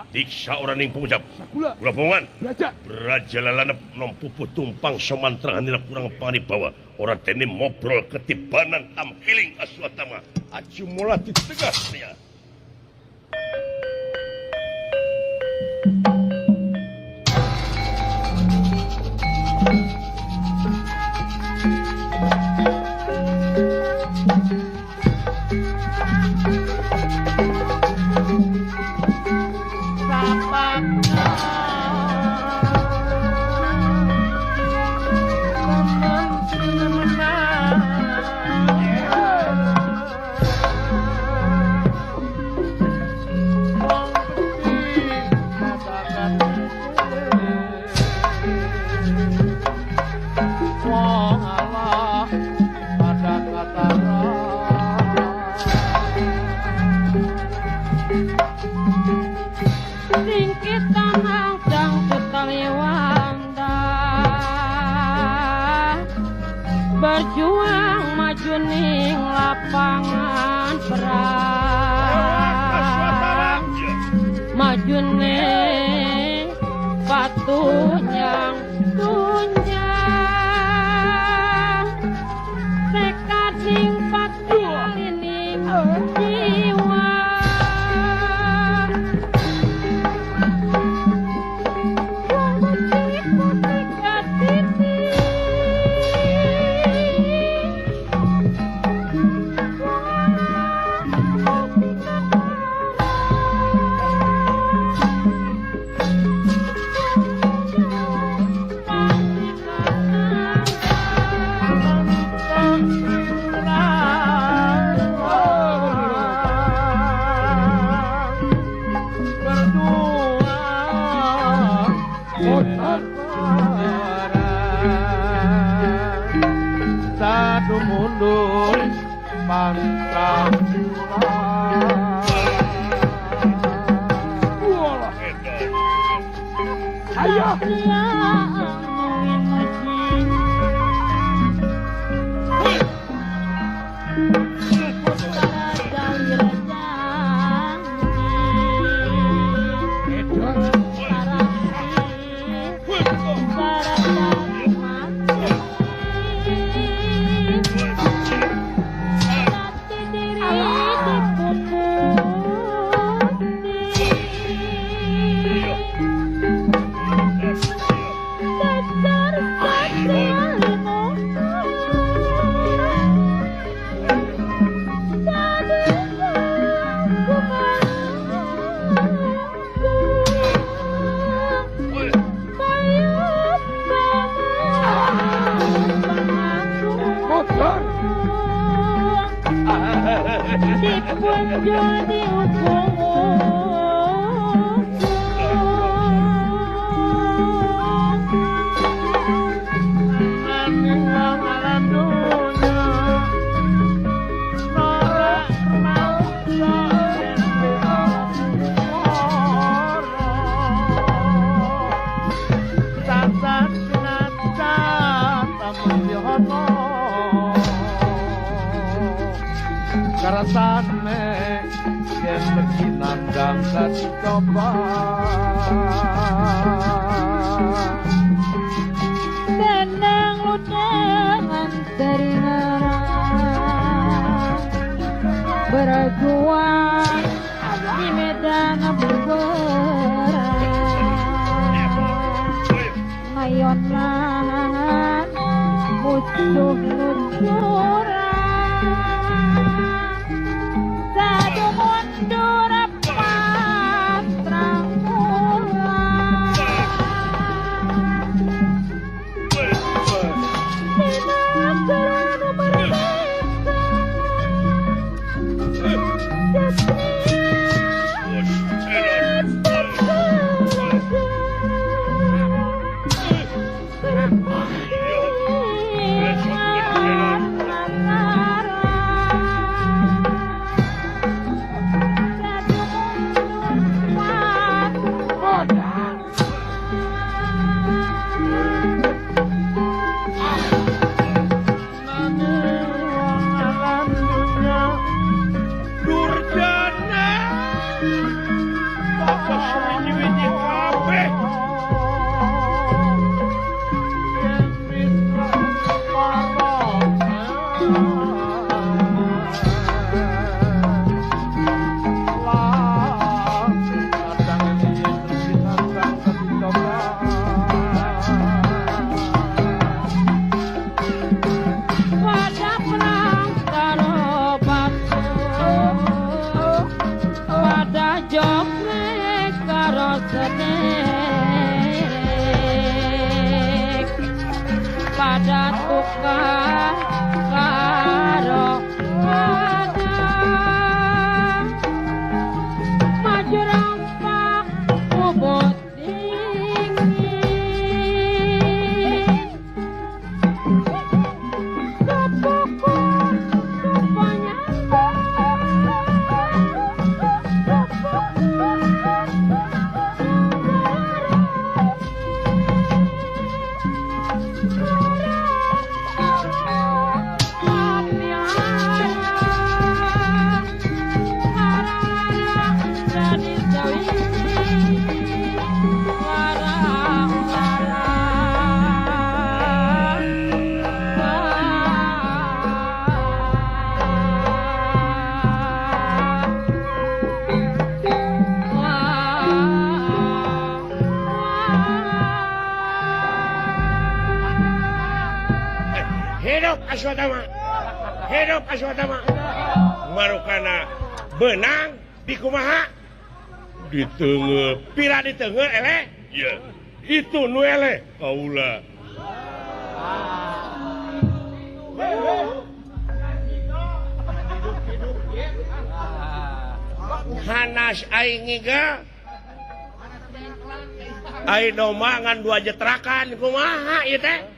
tiksa orang ning pengucap kula pongan beraja lalanep nom pupuh tumpang somantra hanila kurang pani bawa orang teni ngobrol ketibanan ampiling aswatama Aji mulati tegar ya berjuang maju ning lapangan perang maju ning patunyang tunjang tekad ning patilining jiwa satu mundur mantra ayo jadi karasane yen berkinandang dadi coba tenang udangan teringarang berjuang di medan berperang mayonan musuh nuncurang satu mundur pastrang pulang di negara merdeka sedek pada tukang karo kadang maju rampak bobot dingin sepukul supaya Hidup Aswatama. Hidup Aswatama. Marukana benang di kumaha? Di tengah. Pira di tengah ele? Iya. Itu nu ele. Kaula. Hanas aing ngiga. Ai doma ngan dua jetrakan kumaha ieu teh?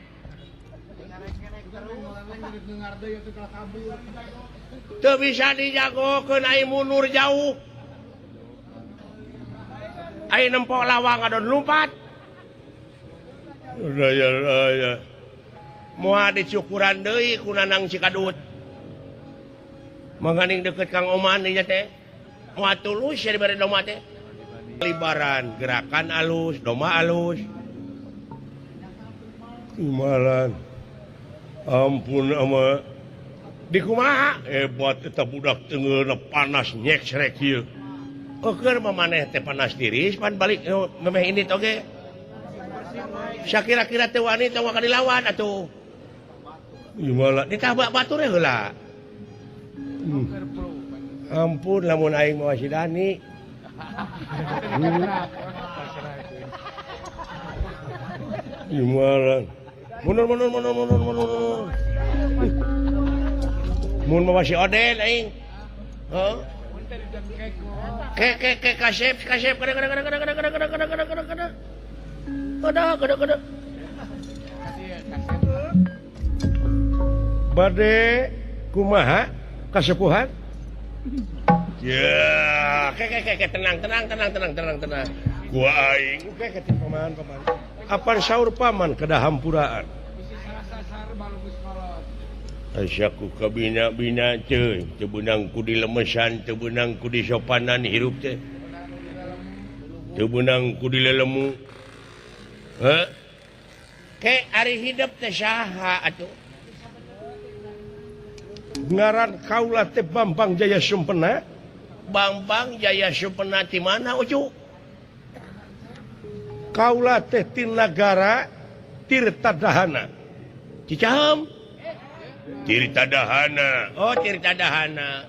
Teu bisa dijagokeun ai mundur jauh. Ai nempok lawang adon lumpat. Raya. Moal dicukuran deui ku Nanang Cikadut. Mangganing deket Kang Oman ieu teh. Moal tulus ya dibere doma teh. Libaran gerakan alus, doma alus. Kumalan. Ampun ama di kumaha hebat eta budak tenggeuna panas nyek srek ieu. Keur mamaneh teh panas tiris pan balik memeh ini toge. Sakira-kira teh wani tong ka dilawan atuh. Gimana ditabak batur heula. Ampun lamun aing mah si Dani. Gimana? Mundur. Mun mah si Oden aing. Heuh. Ke kasep kada. Bade kumaha kasepuhan? Ya, ke tenang. Gua aing ke paman. Apan saur paman kedah hampuraan. Asyaku kabina-bina teu beunang ku dilemesan, teu beunang ku disopanan hirup teh. Teu beunang ku dilelemu. Heuh. Ke ari hidup teh saha atuh? Ngaran kaula teh Bambang Jaya Sumpena. Bambang Jaya Sumpena ti mana ucu? Kaula teh ti nagara Tirtadahana. Cicahem. Tirtadahana. Oh, Tirtadahana.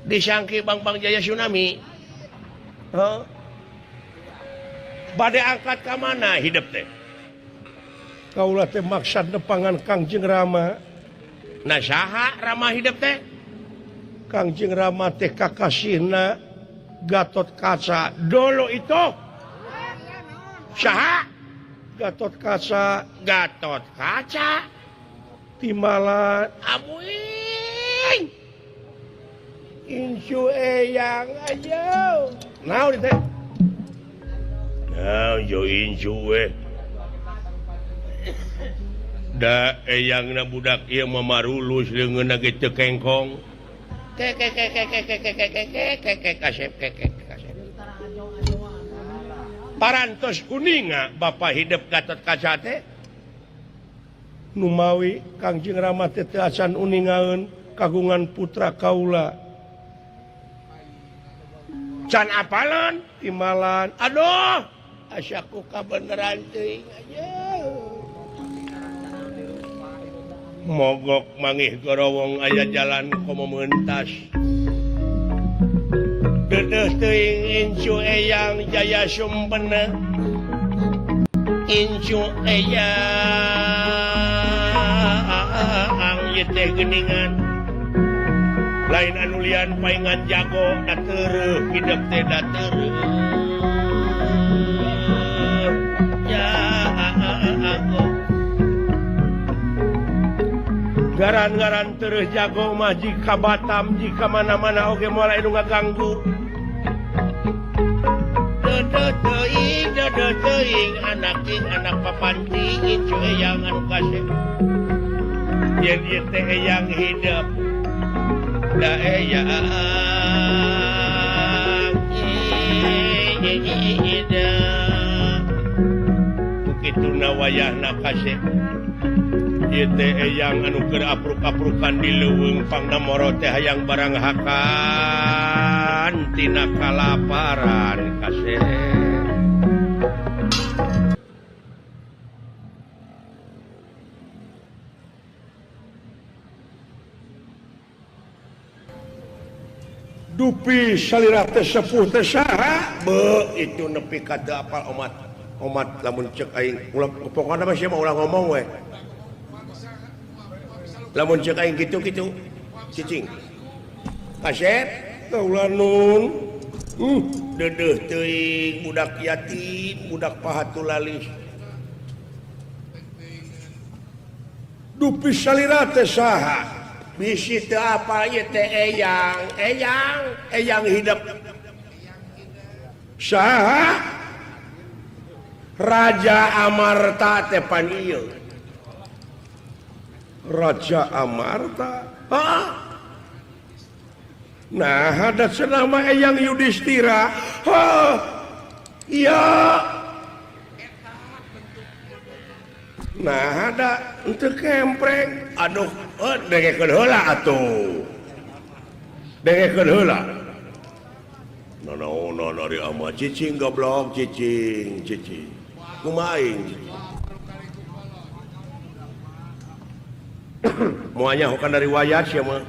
Disangki Bambang Jaya Tsunami. Oh. Bade angkat ka mana hidup teh? Kaula teh maksad nepangan Kangjeng Rama. Nah saha Rama hidup teh? Kangjeng Rama teh kakasihna Gatot Kaca dulu itu. Saha? Gatot Kaca Timbalan abuing. Insu eyang aja. Naon teh? Nah, yo insu we. Da eyangna budak ieu mamarulus leungeunna ge teu kengkong. Kasep. Parantos kuninga Bapak hidup Gatot Kaca teh. Numawi Kangjeng Rama teh acan uningaeun kagungan putra kaula. Can apalon Timbalan. Aduh, asyaku kabeneran teuing aja. mogok mangih gorowong aya jalan komo mentas dedeh teuing incu eyang jaya sumpena incu eyang ieu teh geuningan lain anu lian paingan jago da teureuk hideuk teh da teureuk garan-garan terus jago mah jika Batam jika mana-mana oge moal anu ngaganggu dodo teuing anak papanti incu eyang anu kasih yen ieu teh eyang hidup da eyang hidup bukituna wayahna kasih ieu teh eyang anu keur apruk-aprukan di leuweung pangnamoro teh hayang barang hakan tina kalaparan kasih dupi salira teh sepuh teh saha be itu nepi ka teu apal omat lamun ceuk aing ulah pokona mah sia mah ulah ngomong we lamun ceuk aing kitu-kitu cicing kaset kaulah nun dedeh teuing budak yatim budak pahatulalis dupi salira teh saha bisi teu apa ieu teh eyang hidup saha Raja Amarta teh pan ieu Raja Amarta nah ada senama eyang Yudhistira iya nah ada untuk kempreng aduh dengekeun heula atuh dengekeun heula no dari ama cicing goblok cicing kumaha aing moanya bukan dari wayat sia mah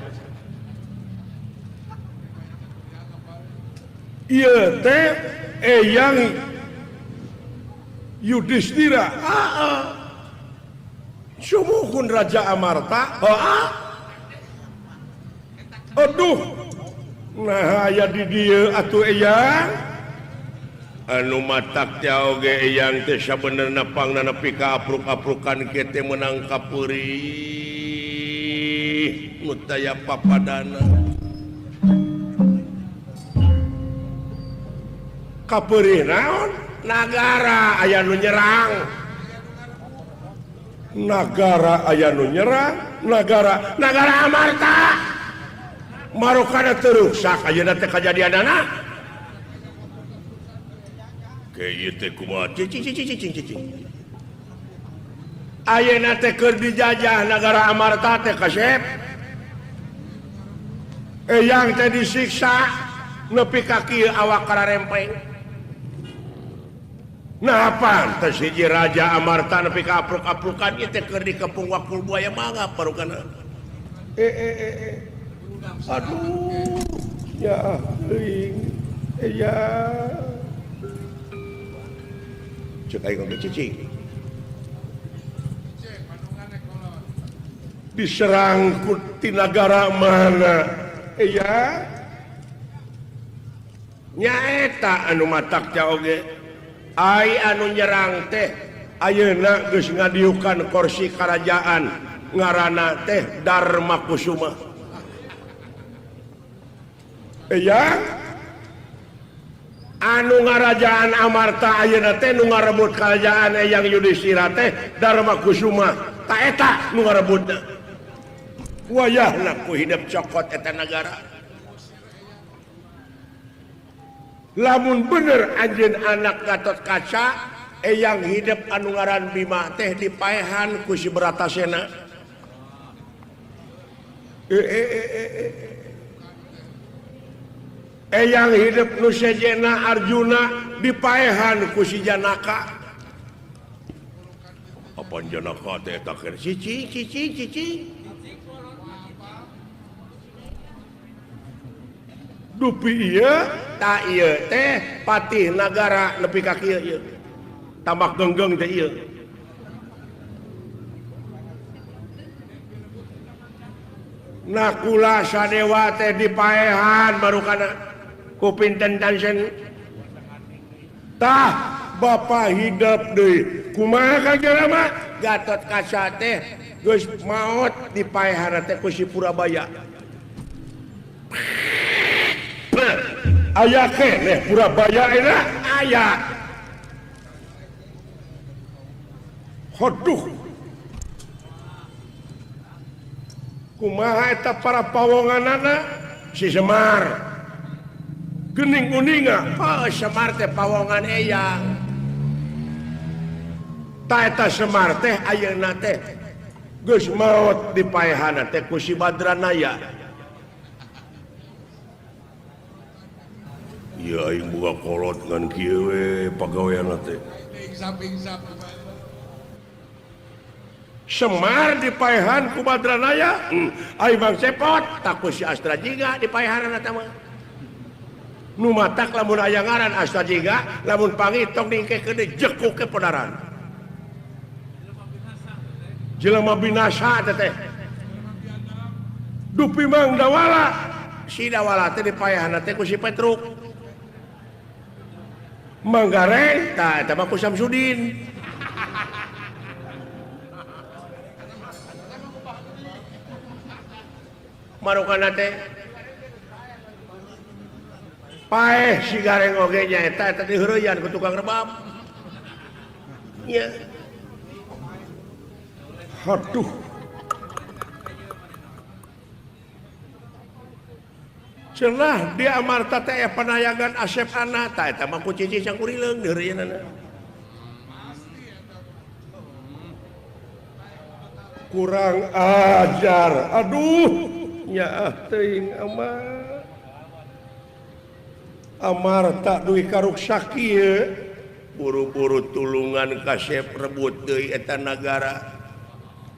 ieu teh eyang Yudhistira sumuhun Raja Amarta aduh nah aya di dieu atuh eyang anu matak teh oge eyang teh sabenerna pangna nepi ka apruk-aprukan kieu teh meunang kapeurih nu taya papadana kapeurih naon nagara aya nu nyerang negara Amarta marokana teu rusak ayeuna teh kajadianana ke ieu teh kumaha cicing ayeuna teh keur dijajah negara Amarta teh kasep eyang teh disiksa nepi ka kieu awak kararempeng nah apa teh siji Raja Amarta nepi ka apruk-aprukan ieu teh keur dikepung wakul buaya mangga parukana aduh ya euing ya cek aing ngomong cicing diserang ku ti nagara mana ya nyaeta anu matak teh oge ai anu nyerang teh ayeuna geus ngadiukan kursi kerajaan ngaranna teh Darmakusuma ya anu ngarajaan Amarta ayeuna teh nu ngarebut kerajaan eyang Yudhistira teh Darmakusuma ta eta nu ngarebutna wayahna ku hidup cokot eta nagara lamun bener anjeun anak Gatotkaca eyang hidup anu ngaran Bima teh dipaehan ku si Bratasena eyang hidup nu sejena Arjuna dipaehan ku si Janaka panjenaka teh eta keur cicing. Dupi ieu tak ieu teh patih nagara nepi ka kieu ieu. Tambak genggeng teh ieu. Nakula sadewa teh dipaehan baru kana ku pinten tansen. Tah bapa hidup deui. Kumaha ka jelema? Gatot Kaca teh geus maot dipaehan teh ku si Purabaya. Aya keneh Purabaya eta aya. Haduh. Kumaha eta para pawonganana si Semar. Geuning uninga, Semar teh pawongan eyang. Ta eta Semar teh ayeuna teh geus maot dipaehan teh ku si Badranaya. Ya aing boga kolot ngan kieu we pagawean teh. Pingsap. Semar dipaehan ku Badranaya. Aing Bang Cepot tak ku si Astra Jiga dipaehan eta mah. Nu matak lamun aya ngaran Astra Jiga, lamun pangitung dingkekeun deui jekuk ke podaran. Jelema binasa teh. Dupi Mang Dawala. Si Dawala teh dipaehan teh ku si Petruk. Manggareng tah eta mah ku Samsudin. Marukana teh paeh si Gareng oge nya eta diheureuyan ku tukang rebab. Nya. Haduh. Cenah di Amarta teh panayagan Asep Ana tah eta mah ku Cici Cangkurileung diheureuyana. Kurang ajar. Aduh. Ya teuing Amarta duwi karuk sakieu buru-buru tulungan kasep rebut deui eta nagara.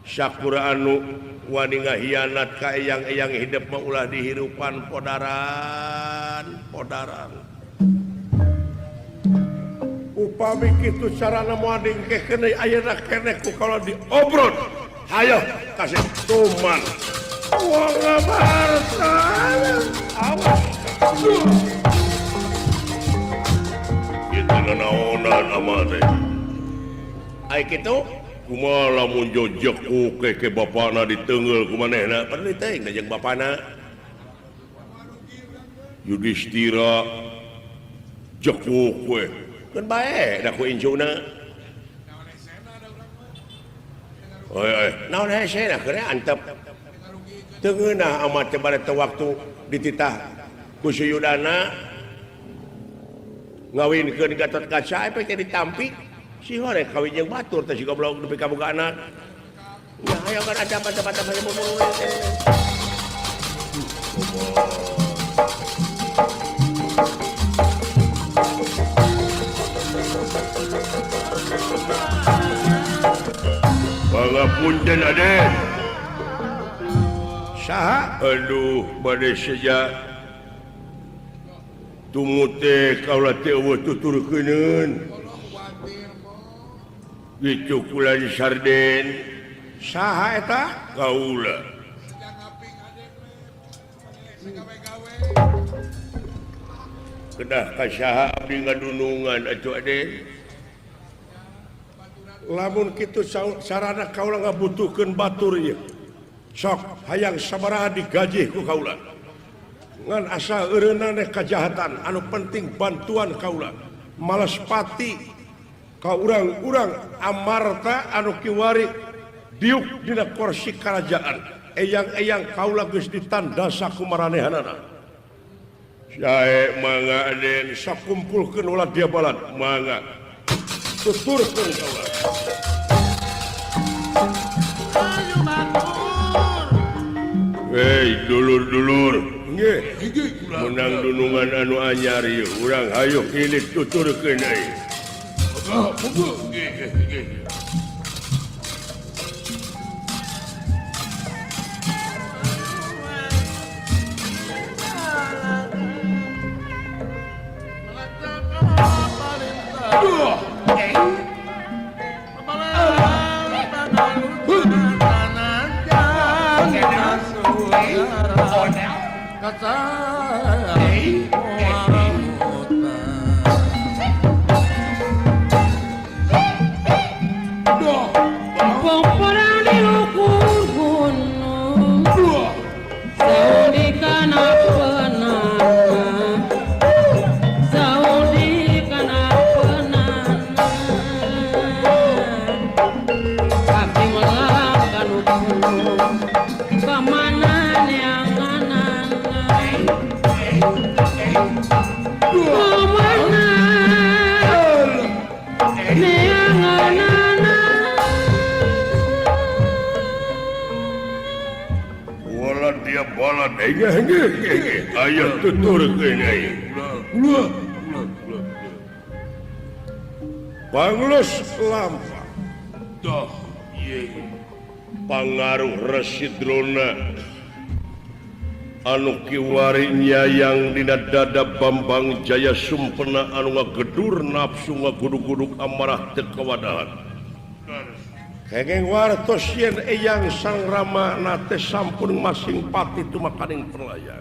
Sakura anu wani ngahianat ka eyang-eyang hidup mah ulah dihirupan podaran. Upami kitu carana moal dingkekeun ayeuna keneh ku kalau diobrot. Hayo kasep tuman. Wong Amarta awas. Itu naonan amat teh. Ai kitu kumaha lamun jojek ke bapana diteungeul ku manehna? Padahal teuing jeung bapana. Yudhistira jekuk we. Kan bae da ku incuna. Naon hese na keur antep. Teungeunah amat teh bade teu waktu dititah ku Suyudana ngawinkeun Gatot Kaca efek teh ditampi si hore kawin jeung batur teh si goblok nepi ka boga anak. Ya aya kan ada mata-mata bae buru teh. Pangapunten Aden. Saha? Aduh, bade saja tumute kaula teh eueuh tuturkeuneun. Gitu kula di sarden. Saha eta? Kaula. Kedah ka saha abdi ngadunungan atuh Aden. Lamun kitu sarana kaula ngabutuhkeun batur ieu. Sok hayang sabaraha digajih ku kaula. Ngan asa eureunna teh kajahatan anu penting bantuan kaula. Malas pati ka urang-urang Amarta anu kiwari diuk dina kursi karajaan. Eyang-eyang kaula geus ditandasa ku maranehanana. Sae mangga Aden sok kumpulkeun ulah dia balan mangga. Tuturkeun kaula. Hei dulur-dulur nggih menang dunungan anu anyar ieu urang hayu kilit tuturkeun euy. Pemperang di lukur gunung Saudi kana penana Saudi kana penana Abdi melangkan gunung Kemana neanganan Kemana neanganan wala dia bala aya tutur Panglus lampa pangaruh Residrona anu kiwarinya yang dina dada Bambang Jaya Sumpena anu ngagedur nafsu ngagudug-gudug amarah teu kawadahan kenging wartos yen eyang sang Rama nate sampun masing pati tumakaning perlayan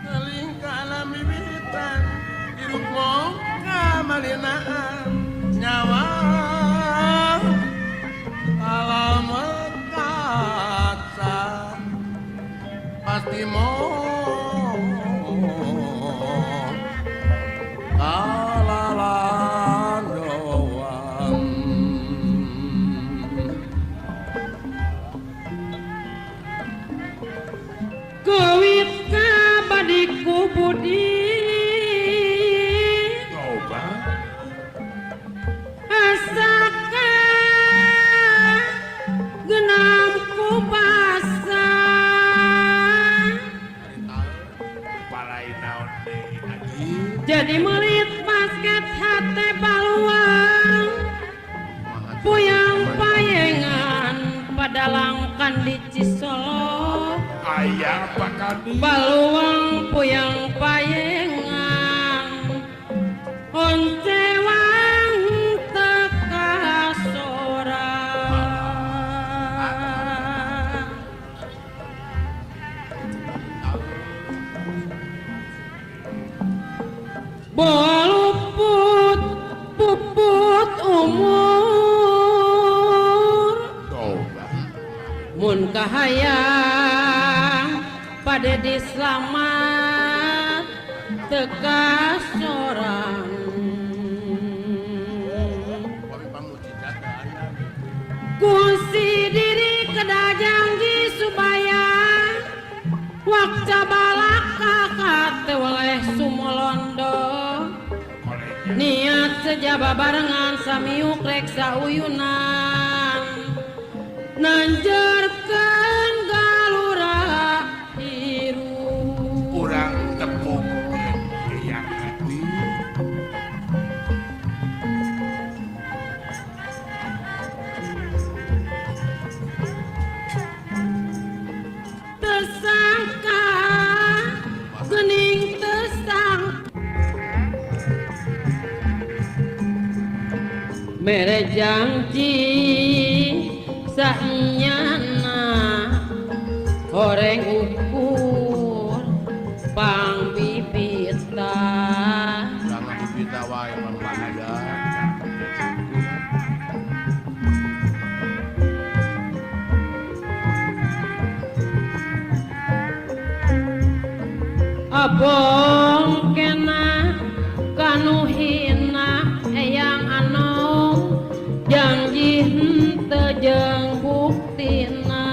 Kalingkana mibitan Iruk mongka malinaan Nyawa Alamat kaca Pasti mau Kalalan doang Kewit kabadiku budi Asaka genam kubasa Jadi melit basket hate baluang Puyang payengan padalangkan di Cisolo Ayah apa kadi Baluang puyang payengan Oncewang teka sorang Boluput puput umur Mun kahayang pada diselamat teka sorang Kunci diri kedajang di Subaya Waktu balak kakak tewaleh sumolondo Niat sejaba barengan samiuk reksa uyunan Nanjarkan galura hiru Kurang tepuk yang hati Tersangka gening tersangka mere janji sanyana horeng ukur pang bibita Jangan dipita wae bahaya abong kena kanu hina eyang anong janji henteu jeung buktina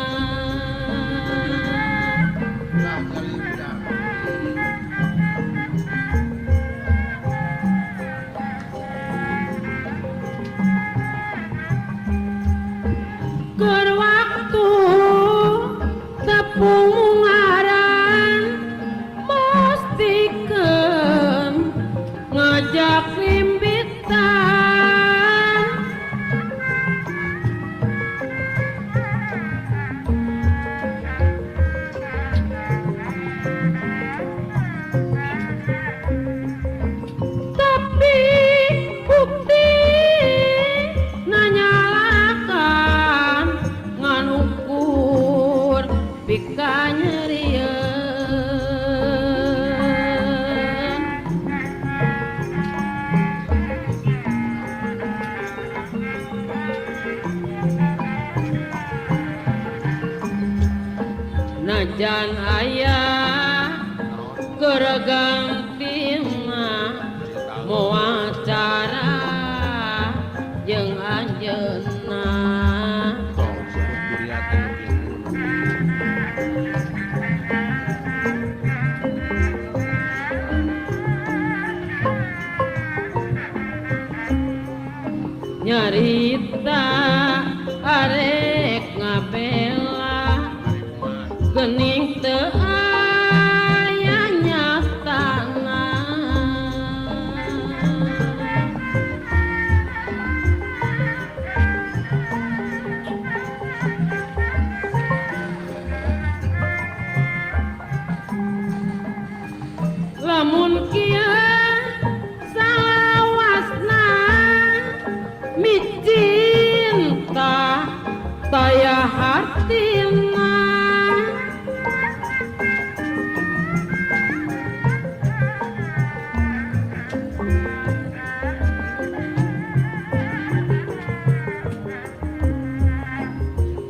keur waktu tepung ngaran mastikeun ngajak dikanyerieun najan aya keregantina moal cara jeung anjeunna nyarita arek ngabela geuning teu aya nyatana lamun kieu salawasna micinta taya hatina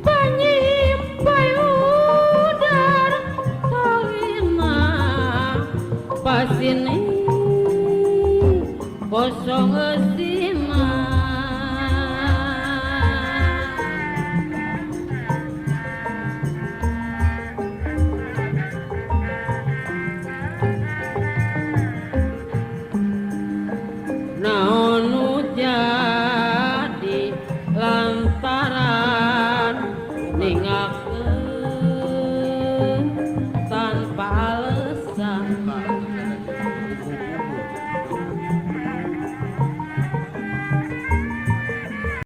panyimpai udar tawina pasini kosong